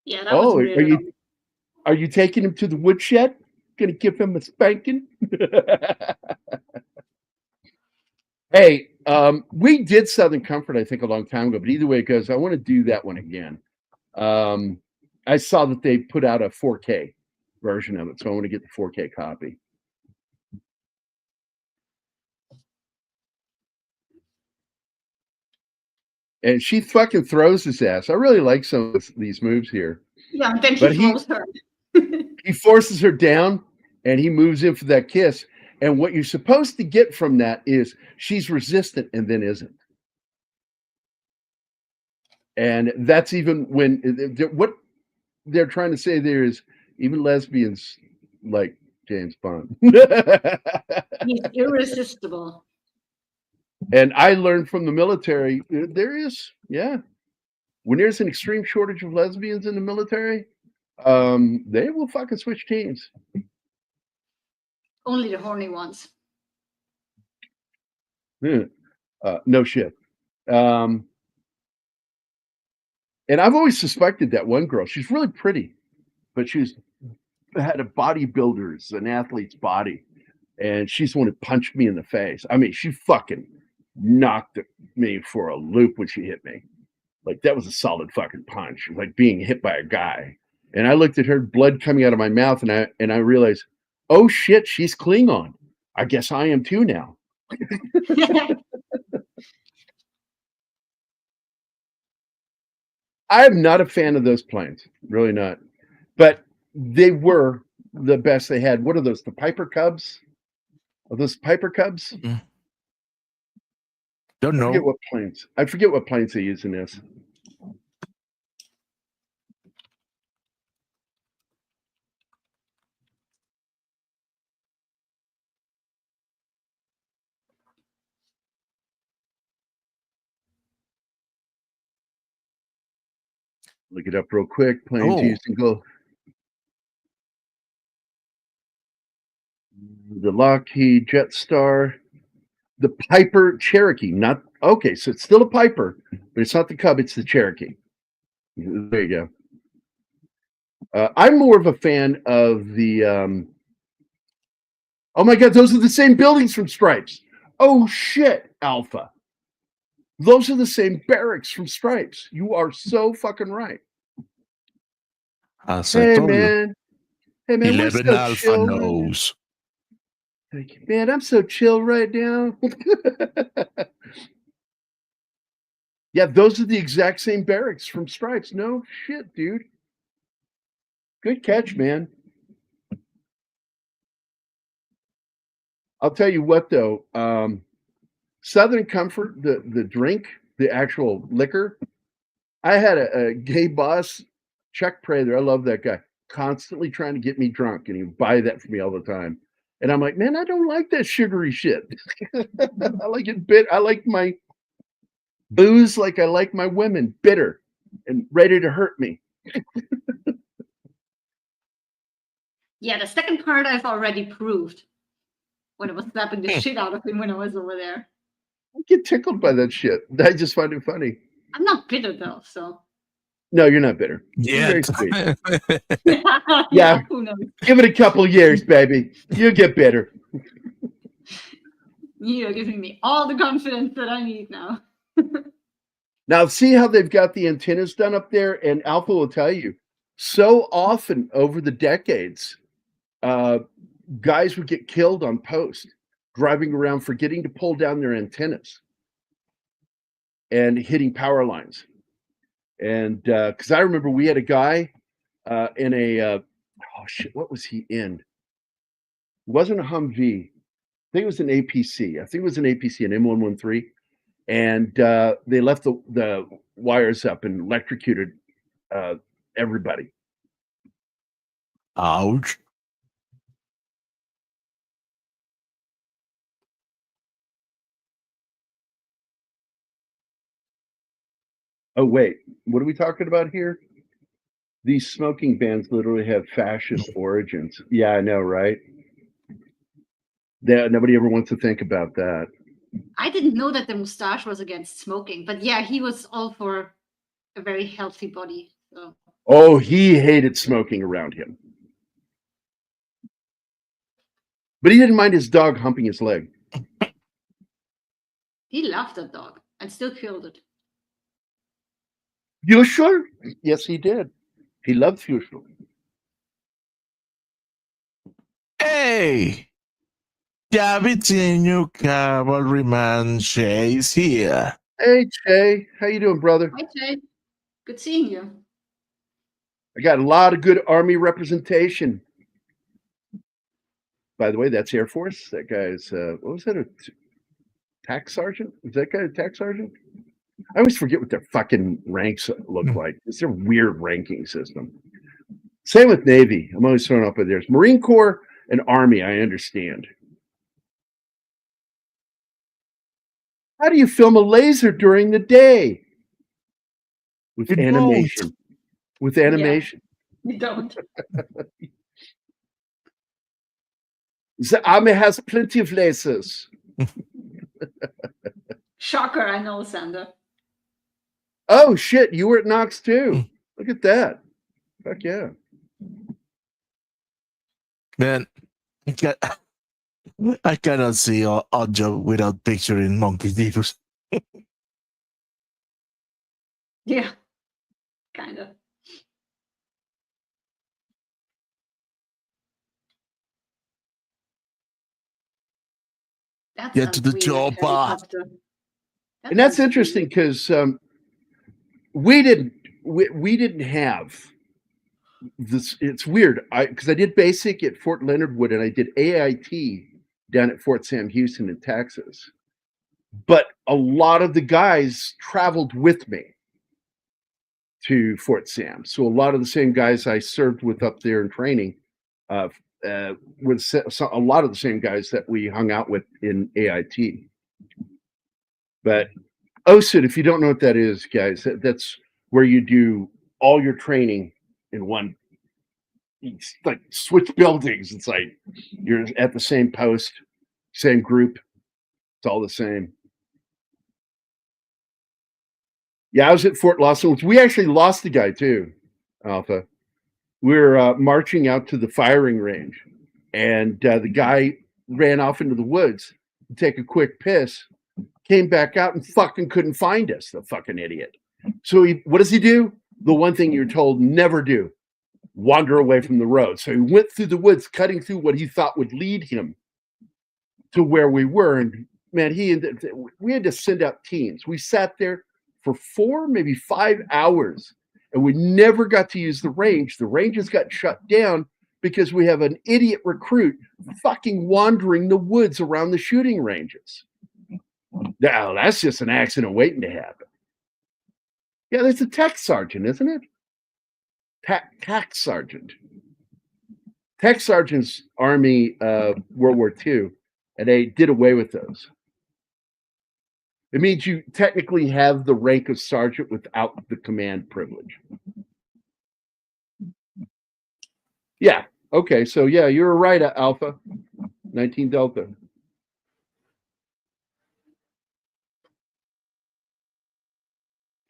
Yeah, that was weird. Are you taking him to the woodshed? Gonna give him a spanking? Hey, we did Southern Comfort, I think, a long time ago, but either way it goes, I want to do that one again. I saw that they put out a 4K version of it, so I want to get the 4K copy. And she fucking throws his ass. I really like some of these moves here. Yeah, and then he throws her. He forces her down, and he moves in for that kiss. And what you're supposed to get from that is she's resistant and then isn't. And that's even when what they're trying to say there is even lesbians like James Bond. He's irresistible. And I learned from the military, there is, when there's an extreme shortage of lesbians in the military, they will fucking switch teams. Only the horny ones. No shit. And I've always suspected that one girl. She's really pretty, but she's had a bodybuilder's, an athlete's body, and she's the one who punched me in the face. I mean, she fucking knocked me for a loop when she hit me. Like, that was a solid fucking punch, like being hit by a guy. And I looked at her, blood coming out of my mouth, and I realized, oh shit, she's Klingon. I guess I am too now. I'm not a fan of those planes, really not. But they were the best they had. What are those? The Piper Cubs? Are those Piper Cubs? Don't know. I forget what planes they use in this. Look it up real quick. Planes used in Go. The Lockheed Jetstar, the Piper Cherokee. Not okay, so it's still a Piper, but it's not the Cub. It's the Cherokee. There you go. I'm more of a fan of the. Oh my God, those are the same buildings from Stripes. Oh shit, Alpha. Those are the same barracks from Stripes. You are so fucking right. Hey man, 11 so Alpha chill, knows. Man, I'm so chill right now. Yeah, those are the exact same barracks from Stripes. No shit, dude. Good catch, man. I'll tell you what, though. Southern Comfort, the drink, the actual liquor. I had a gay boss, Chuck Prather. I love that guy. Constantly trying to get me drunk, and he would buy that for me all the time. And I'm like, man, I don't like that sugary shit. I like it I like my booze like I like my women, bitter and ready to hurt me. Yeah, the second part I've already proved when I was slapping the shit out of him when I was over there. I get tickled by that shit. I just find it funny. I'm not bitter though, so. No, you're not bitter. Yeah. You're very sweet. Yeah, who knows? Give it a couple years, baby. You'll get better. You're giving me all the confidence that I need now. Now, see how they've got the antennas done up there? And Alpha will tell you, so often over the decades, guys would get killed on post, driving around forgetting to pull down their antennas and hitting power lines. And because I remember we had a guy in a, oh shit, what was he in? It wasn't a Humvee. I think it was an APC. I think it was an APC, an M113. And they left the wires up and electrocuted everybody. Ouch. Oh, wait. What are we talking about here? These smoking bans literally have fascist origins. Yeah, I know, right? Nobody ever wants to think about that. I didn't know that the mustache was against smoking, but yeah, he was all for a very healthy body. So. Oh, he hated smoking around him. But he didn't mind his dog humping his leg. He loved that dog and still killed it. You sure? Yes, he did. He loved Fuchsia. Hey! Javitino Cavalryman Shay is here. Hey, Shay. How you doing, brother? Hi, Shay. Good seeing you. I got a lot of good Army representation. By the way, that's Air Force. That guy's, what was that, a tax sergeant? Was that guy a tax sergeant? I always forget what their fucking ranks look like. It's their weird ranking system. Same with Navy. I'm always thrown up with theirs. Marine Corps and Army, I understand. How do you film a laser during the day? With animation. With animation. Yeah, you don't. The Army has plenty of lasers. Shocker, I know, Sander. Oh, shit. You were at Knox, too. Look at that. Fuck yeah. Man, I cannot see Odd Job without picturing Monkey Divas. Yeah, kind of. Get to the job. And that's interesting because we didn't have this. It's weird because I did basic at Fort Leonard Wood and I did AIT down at Fort Sam Houston in Texas. But a lot of the guys traveled with me to Fort Sam. So a lot of the same guys I served with up there in training with a lot of the same guys that we hung out with in AIT. But OSID, if you don't know what that is, guys, that's where you do all your training in one. It's like switch buildings. It's like you're at the same post, same group. It's all the same. Yeah, I was at Fort Lawson. We actually lost the guy too, Alpha. We were marching out to the firing range, and the guy ran off into the woods to take a quick piss, came back out and fucking couldn't find us, the fucking idiot. So what does he do? The one thing you're told never do, wander away from the road. So he went through the woods, cutting through what he thought would lead him to where we were. And man, we had to send out teams. We sat there for 4, maybe 5 hours, and we never got to use the range. The ranges got shut down because we have an idiot recruit fucking wandering the woods around the shooting ranges. Now, that's just an accident waiting to happen. Yeah, there's a tech sergeant, isn't it? Tech sergeant. Tech sergeant's Army World War II, and they did away with those. It means you technically have the rank of sergeant without the command privilege. Yeah. Okay. So yeah, you were right, Alpha. 19 Delta.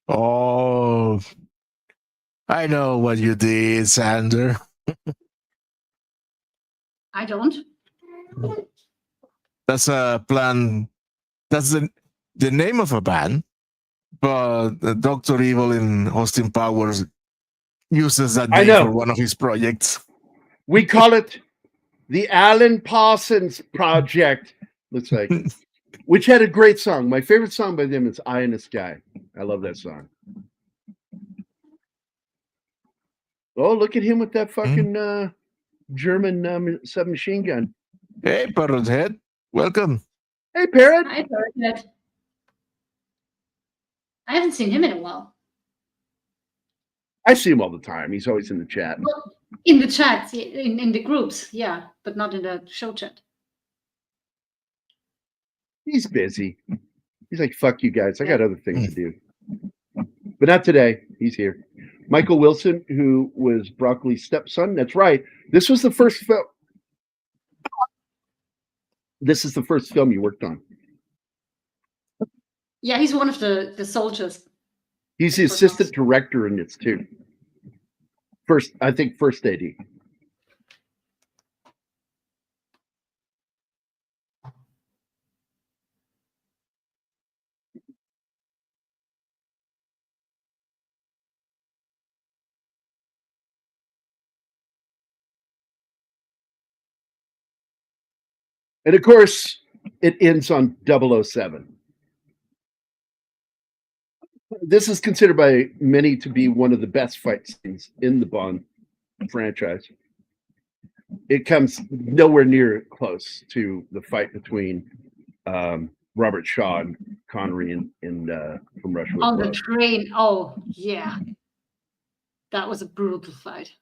Oh, I know what you did, Sander. I don't. That's a plan. That's the name of a band, but Dr. Evil in Austin Powers uses that name for one of his projects. We call it the Alan Parsons Project. Looks like, which had a great song. My favorite song by them is "Eye in the Sky." I love that song. Oh, look at him with that fucking German submachine gun. Hey, Parrot Head. Welcome. Hey, Parrot. Hi, Parrot. I haven't seen him in a while. I see him all the time. He's always in the chat. Well, in the chat, in the groups, yeah, but not in the show chat. He's busy. He's like, fuck you guys. I got other things to do. But not today. He's here. Michael Wilson, who was Broccoli's stepson. That's right. This was the first film. This is the first film you worked on. Yeah, he's one of the soldiers. He's the assistant director in it too. First AD. And of course, it ends on 007. This is considered by many to be one of the best fight scenes in the Bond franchise. It comes nowhere near close to the fight between Robert Sean Connery in From Russia with On Love. the train. Oh, yeah. That was a brutal fight.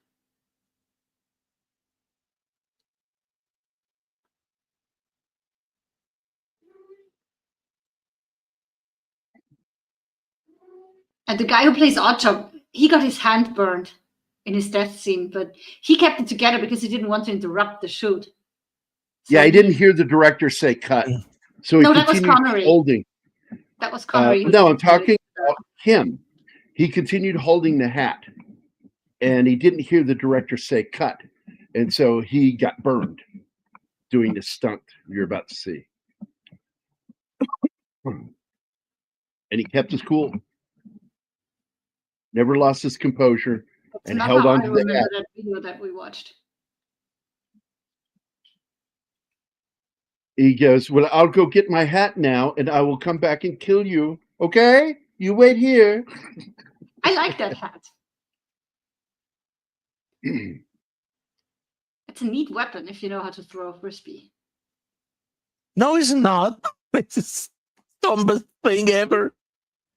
And the guy who plays Oddjob, he got his hand burned in his death scene, but he kept it together because he didn't want to interrupt the shoot. So yeah, he didn't hear the director say cut. So he that was continued Connery. holding. That was Connery. No, I'm talking about him. He continued holding the hat, and he didn't hear the director say cut. And so he got burned doing the stunt you're about to see. And he kept his cool. Never lost his composure. That's and not held how on I to the remember hat. that video that we watched. He goes, well, I'll go get my hat now, and I will come back and kill you. Okay? You wait here. I like that hat. It's a neat weapon if you know how to throw a frisbee. No, it's not. It's the dumbest thing ever.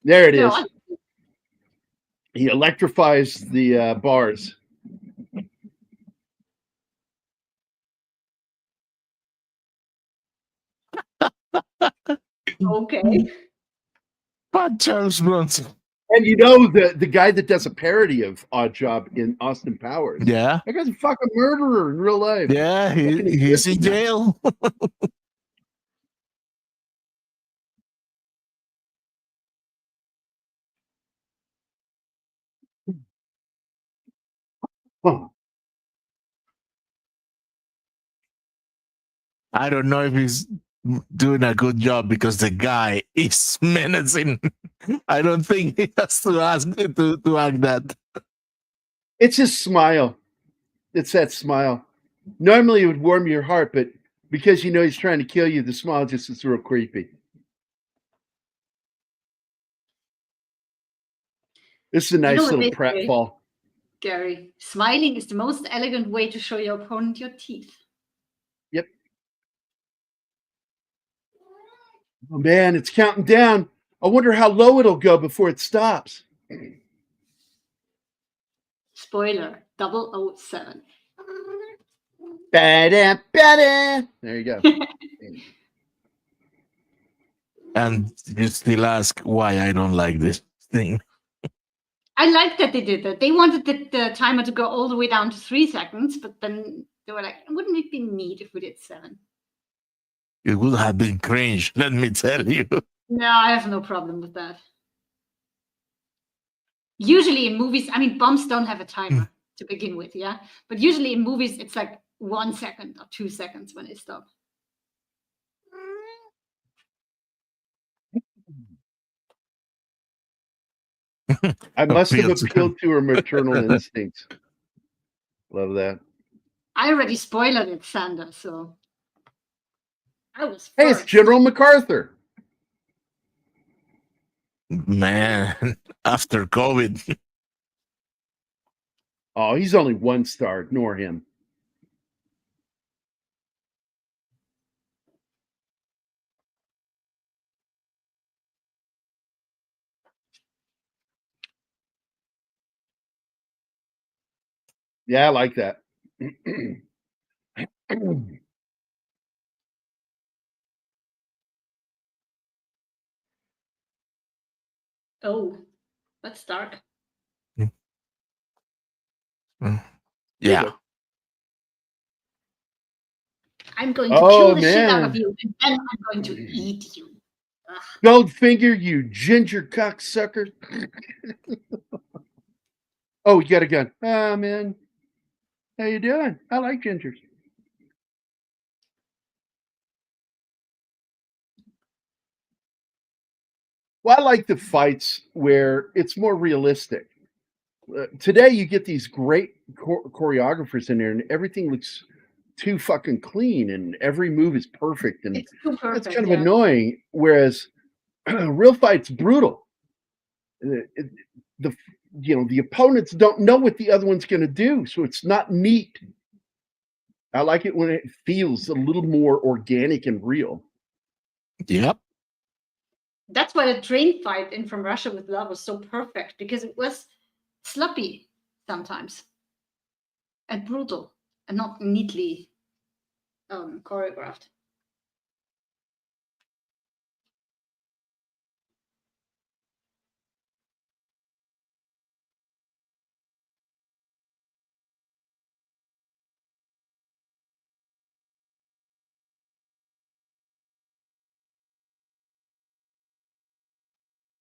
There it is. He electrifies the bars. Okay. But Charles Bronson. And you know the guy that does a parody of Oddjob in Austin Powers. Yeah. That guy's a fucking murderer in real life. Yeah, he's in jail. Huh. I don't know if he's doing a good job because the guy is menacing. I don't think he has to ask to act that. It's his smile. It's that smile. Normally it would warm your heart, but because you know he's trying to kill you, the smile just is real creepy. This is a nice little pratfall. Gary, smiling is the most elegant way to show your opponent your teeth. Yep. Oh man, it's counting down. I wonder how low it'll go before it stops. Spoiler, 007. Ba-da, ba-da. There you go. And you still ask why I don't like this thing. I like that they did that. They wanted the timer to go all the way down to 3 seconds, but then they were like, wouldn't it be neat if we did 7? It would have been cringe, let me tell you. No, I have no problem with that. Usually in movies, I mean, bombs don't have a timer to begin with, yeah? But usually in movies, it's like 1 second or 2 seconds when they stop. I must have appealed to her maternal instincts. Love that. I already spoiled it, Sander, so I was Hey, it's General MacArthur. Man, after COVID. Oh, he's only 1 star. Ignore him. Yeah, I like that. Oh, that's dark. Yeah. I'm going to kill the shit out of you, and then I'm going to eat you. Goldfinger, you ginger cocksucker. Oh, you got a gun. Oh, man. How you doing? I like gingers. Well, I like the fights where it's more realistic. Today, you get these great choreographers in there, and everything looks too fucking clean, and every move is perfect, and it's too perfect, that's kind of annoying. Whereas real fight's brutal. The opponents don't know what the other one's going to do, so it's not neat. I like it when it feels a little more organic and real. Yep. That's why the train fight in From Russia with Love was so perfect, because it was sloppy sometimes and brutal and not neatly choreographed.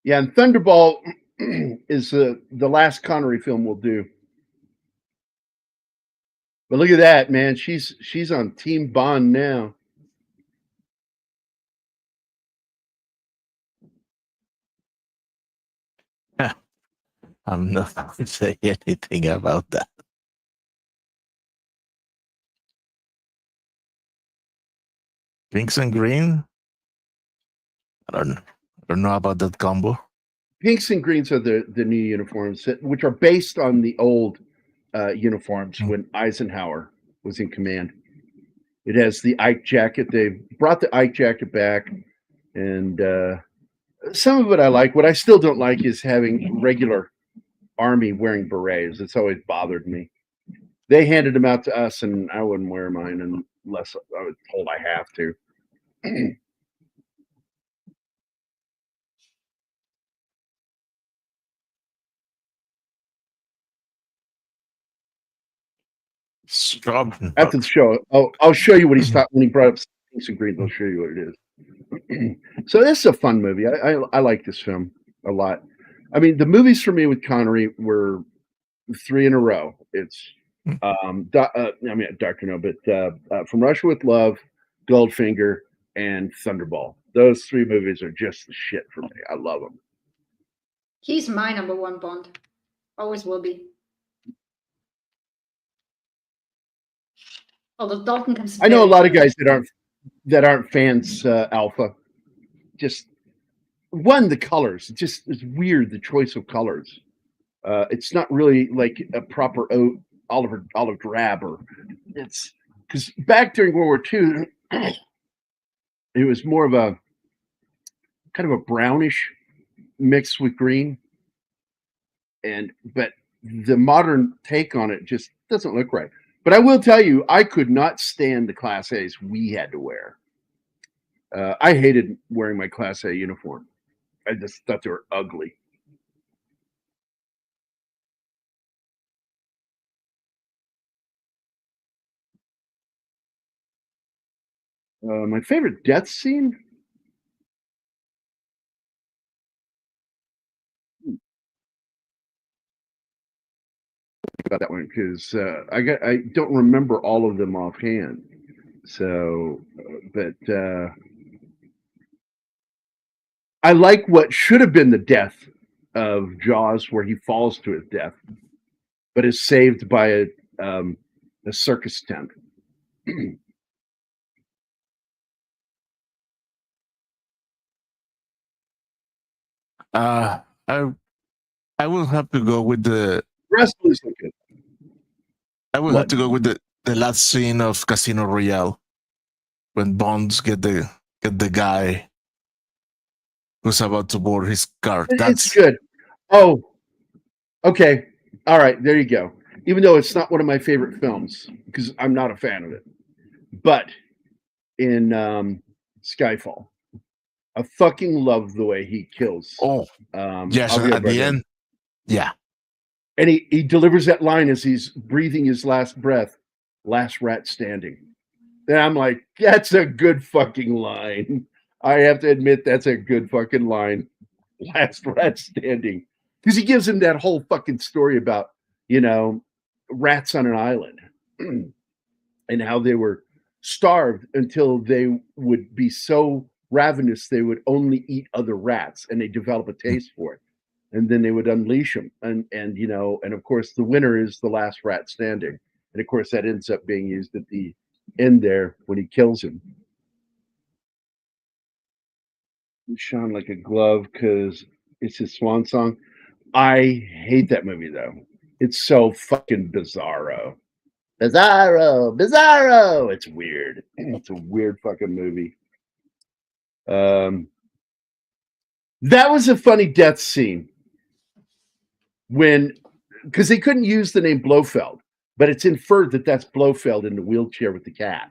Yeah, and Thunderball is the last Connery film we'll do. But look at that, man. She's on Team Bond now. I'm not going to say anything about that. Pinks and green? I don't know about that combo. Pinks and greens are the new uniforms, which are based on the old uniforms when Eisenhower was in command. It has the Ike jacket. They brought the Ike jacket back, and some of it I like. What I still don't like is having regular Army wearing berets. It's always bothered me. They handed them out to us, and I wouldn't wear mine unless I was told I have to. Strong. After the show, I'll show you what he's talking when he brought up Pinks and Greens. I'll show you what it is. So this is a fun movie. I like this film a lot. I mean, the movies for me with Connery were 3 in a row. It's Dr. No, but From Russia with Love, Goldfinger, and Thunderball. Those 3 movies are just the shit for me. I love them. He's my number 1 Bond. Always will be. Although Dalton comes. I know a lot of guys that aren't fans. Alpha, just the colors. It's weird, the choice of colors. It's not really like a proper olive drab, or it's because back during World War II, it was more of a kind of a brownish mix with green, but the modern take on it just doesn't look right. But I will tell you, I could not stand the Class A's we had to wear. I hated wearing my Class A uniform. I just thought they were ugly. My favorite death scene? About that one, because I don't remember all of them offhand. So, but I like what should have been the death of Jaws, where he falls to his death, but is saved by a circus tent. I will have to go with the rest is good. I will have to go with the last scene of Casino Royale when Bonds get the guy who's about to board his car. That's good. Oh, okay. All right, there you go. Even though it's not one of my favorite films, because I'm not a fan of it. But in Skyfall, I fucking love the way he kills. Yes, at the end. Yeah. And he delivers that line as he's breathing his last breath, last rat standing. And I'm like, that's a good fucking line. I have to admit, that's a good fucking line. Last rat standing. Because he gives him that whole fucking story about, rats on an island and how they were starved until they would be so ravenous they would only eat other rats, and they develop a taste for it. And then they would unleash them. And of course, the winner is the last rat standing. And of course, that ends up being used at the end there when he kills him. Shone like a glove because it's his swan song. I hate that movie, though. It's so fucking bizarro. Bizarro. It's weird. It's a weird fucking movie. That was a funny death scene because they couldn't use the name Blofeld, but it's inferred that that's Blofeld in the wheelchair with the cat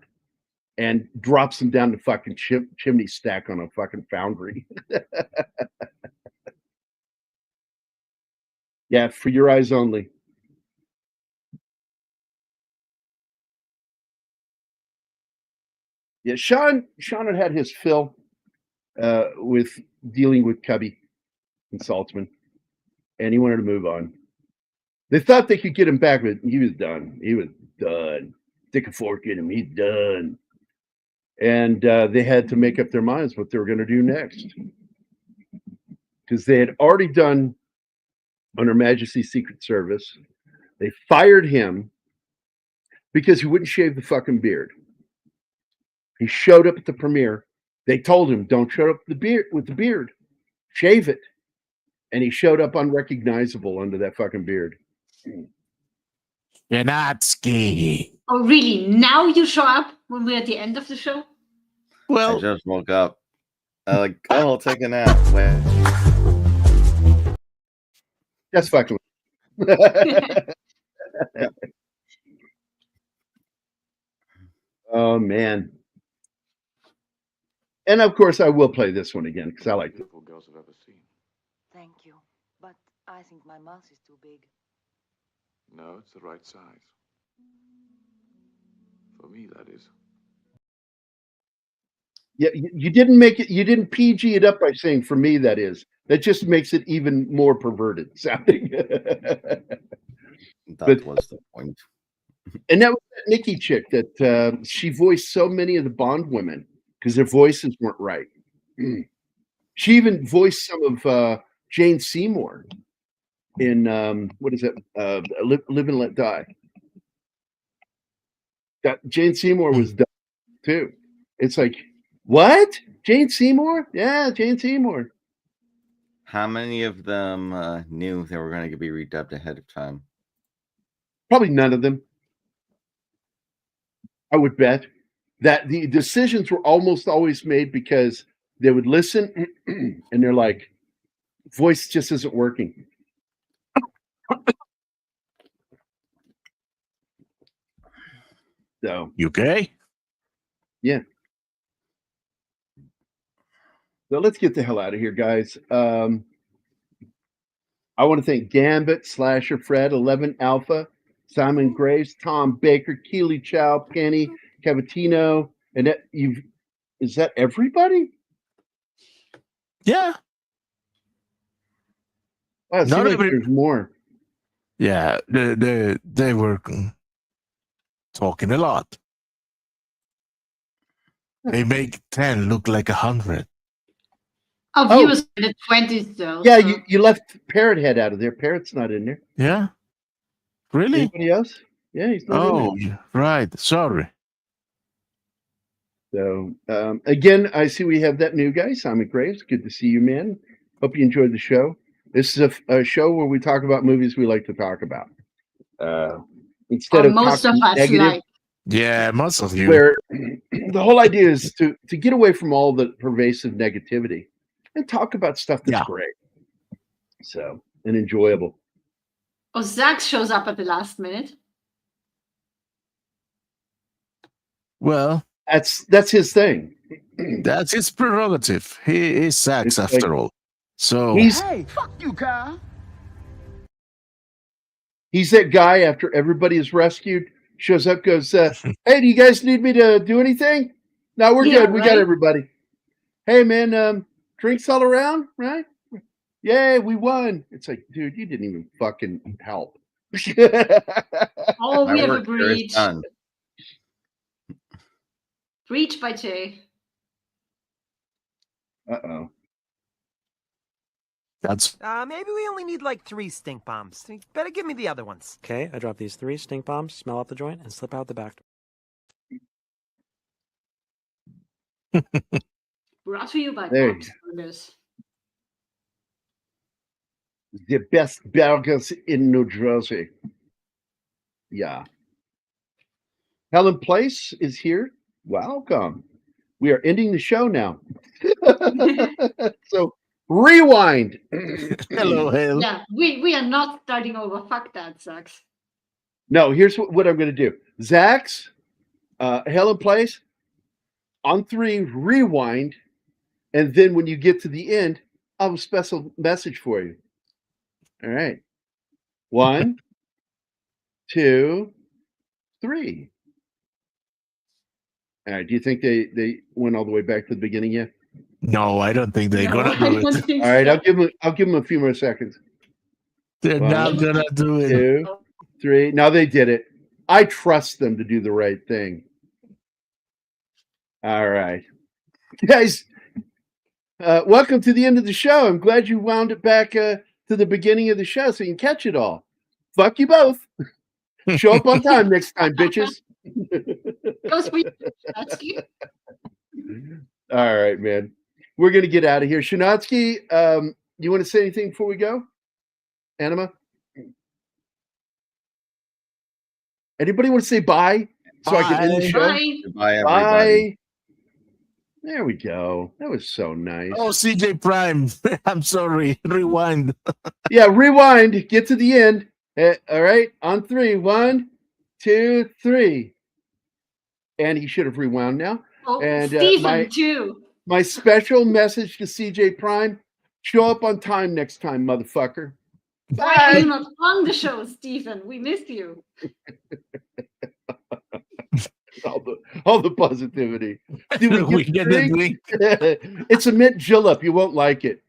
and drops him down the fucking chimney stack on a fucking foundry. Yeah, for your eyes only. Yeah, Sean had his fill with dealing with Cubby and Saltzman, and he wanted to move on. They thought they could get him back, but he was done. He was done. Stick a fork in him. He's done. And they had to make up their minds what they were going to do next, because they had already done on Her Majesty's Secret Service. They fired him because he wouldn't shave the fucking beard. He showed up at the premiere. They told him, don't show up with the beard. Shave it. And he showed up unrecognizable under that fucking beard. You're not ski. Oh, really? Now you show up when we're at the end of the show? Well, I just woke up. Like, oh, I'll take a nap. Wait. That's fucking. Oh, man. And of course, I will play this one again because I like it. Girls I've ever seen. Thank you, but I think my mouth is too big. No, it's the right size. For me, that is. Yeah, you didn't make it. You didn't PG it up by saying "for me." That is. That just makes it even more perverted sounding. That was the point. And that was that Nikki chick that she voiced so many of the Bond women because their voices weren't right. She even voiced some of Jane Seymour in what is it? Live and Let Die. Jane Seymour was done too. It's like, what? Jane Seymour? Yeah, Jane Seymour. How many of them knew they were going to be redubbed ahead of time? Probably none of them. I would bet that the decisions were almost always made because they would listen and they're like, voice just isn't working. So, you okay? Yeah. So let's get the hell out of here, guys. I want to thank Gambit, Slasher Fred, 11 Alpha, Simon Graves, Tom Baker, Keely Chow, Penny, Cavatino, and that is that everybody? Yeah. Wow, it seems like there's more. Yeah, they were talking a lot. They make 10 look like 100. Our viewers in the 20s, though. Yeah, so. you left Parrot Head out of there. Parrot's not in there. Yeah? Really? Anybody else? Yeah, he's not in there. Right. Sorry. So, again, I see we have that new guy, Simon Graves. Good to see you, man. Hope you enjoyed the show. This is a show where we talk about movies we like to talk about. Instead of most of us negative, like. Yeah, most of you. Where the whole idea is to get away from all the pervasive negativity and talk about stuff that's great. So, and enjoyable. Oh, Zach shows up at the last minute. Well, that's his thing. That's his prerogative. He is Zach's after all. So hey, fuck you, Kyle. He's that guy after everybody is rescued, shows up, goes, hey, do you guys need me to do anything? No, we're good. We got everybody. Hey, man, drinks all around, right? Yay, we won. It's like, dude, you didn't even fucking help. Oh, we have a breach. Breach by Jay. Uh-oh. That's maybe we only need like 3 stink bombs. Better give me the other ones. Okay, I drop these 3 stink bombs, smell out the joint, and slip out the back door. Brought to you by Pop Culture. The best burgers in New Jersey. Yeah. Helen Place is here. Welcome. We are ending the show now. So rewind. Hello, Hale. Yeah, we are not starting over. Fuck that, Zax. No, here's what I'm going to do. Zax, Hell in Place, on 3, rewind, and then when you get to the end, I'll have a special message for you. All right. 1, 2, 3. All right. Do you think they went all the way back to the beginning yet? No, I don't think they're gonna do it. All right, I'll give them a few more seconds. They're not gonna do it. 2, 3. Now they did it. I trust them to do the right thing. All right, guys. Welcome to the end of the show. I'm glad you wound it back to the beginning of the show so you can catch it all. Fuck you both. Show up on time next time, bitches. All right, man. We're going to get out of here. Shanatsky, you want to say anything before we go? Anima? Anybody want to say bye? So I can end the show? Bye. Goodbye, everybody. Bye. There we go. That was so nice. Oh, CJ Prime. I'm sorry. Rewind. Yeah, rewind. Get to the end. All right. On 3. 1, 2, 3. And he should have rewound now. Oh, and Stephen, too. My special message to CJ Prime: show up on time next time, motherfucker. Why are you not on the show, Stephen? We miss you. all the positivity. We get the drink. It's a mint julep. You won't like it.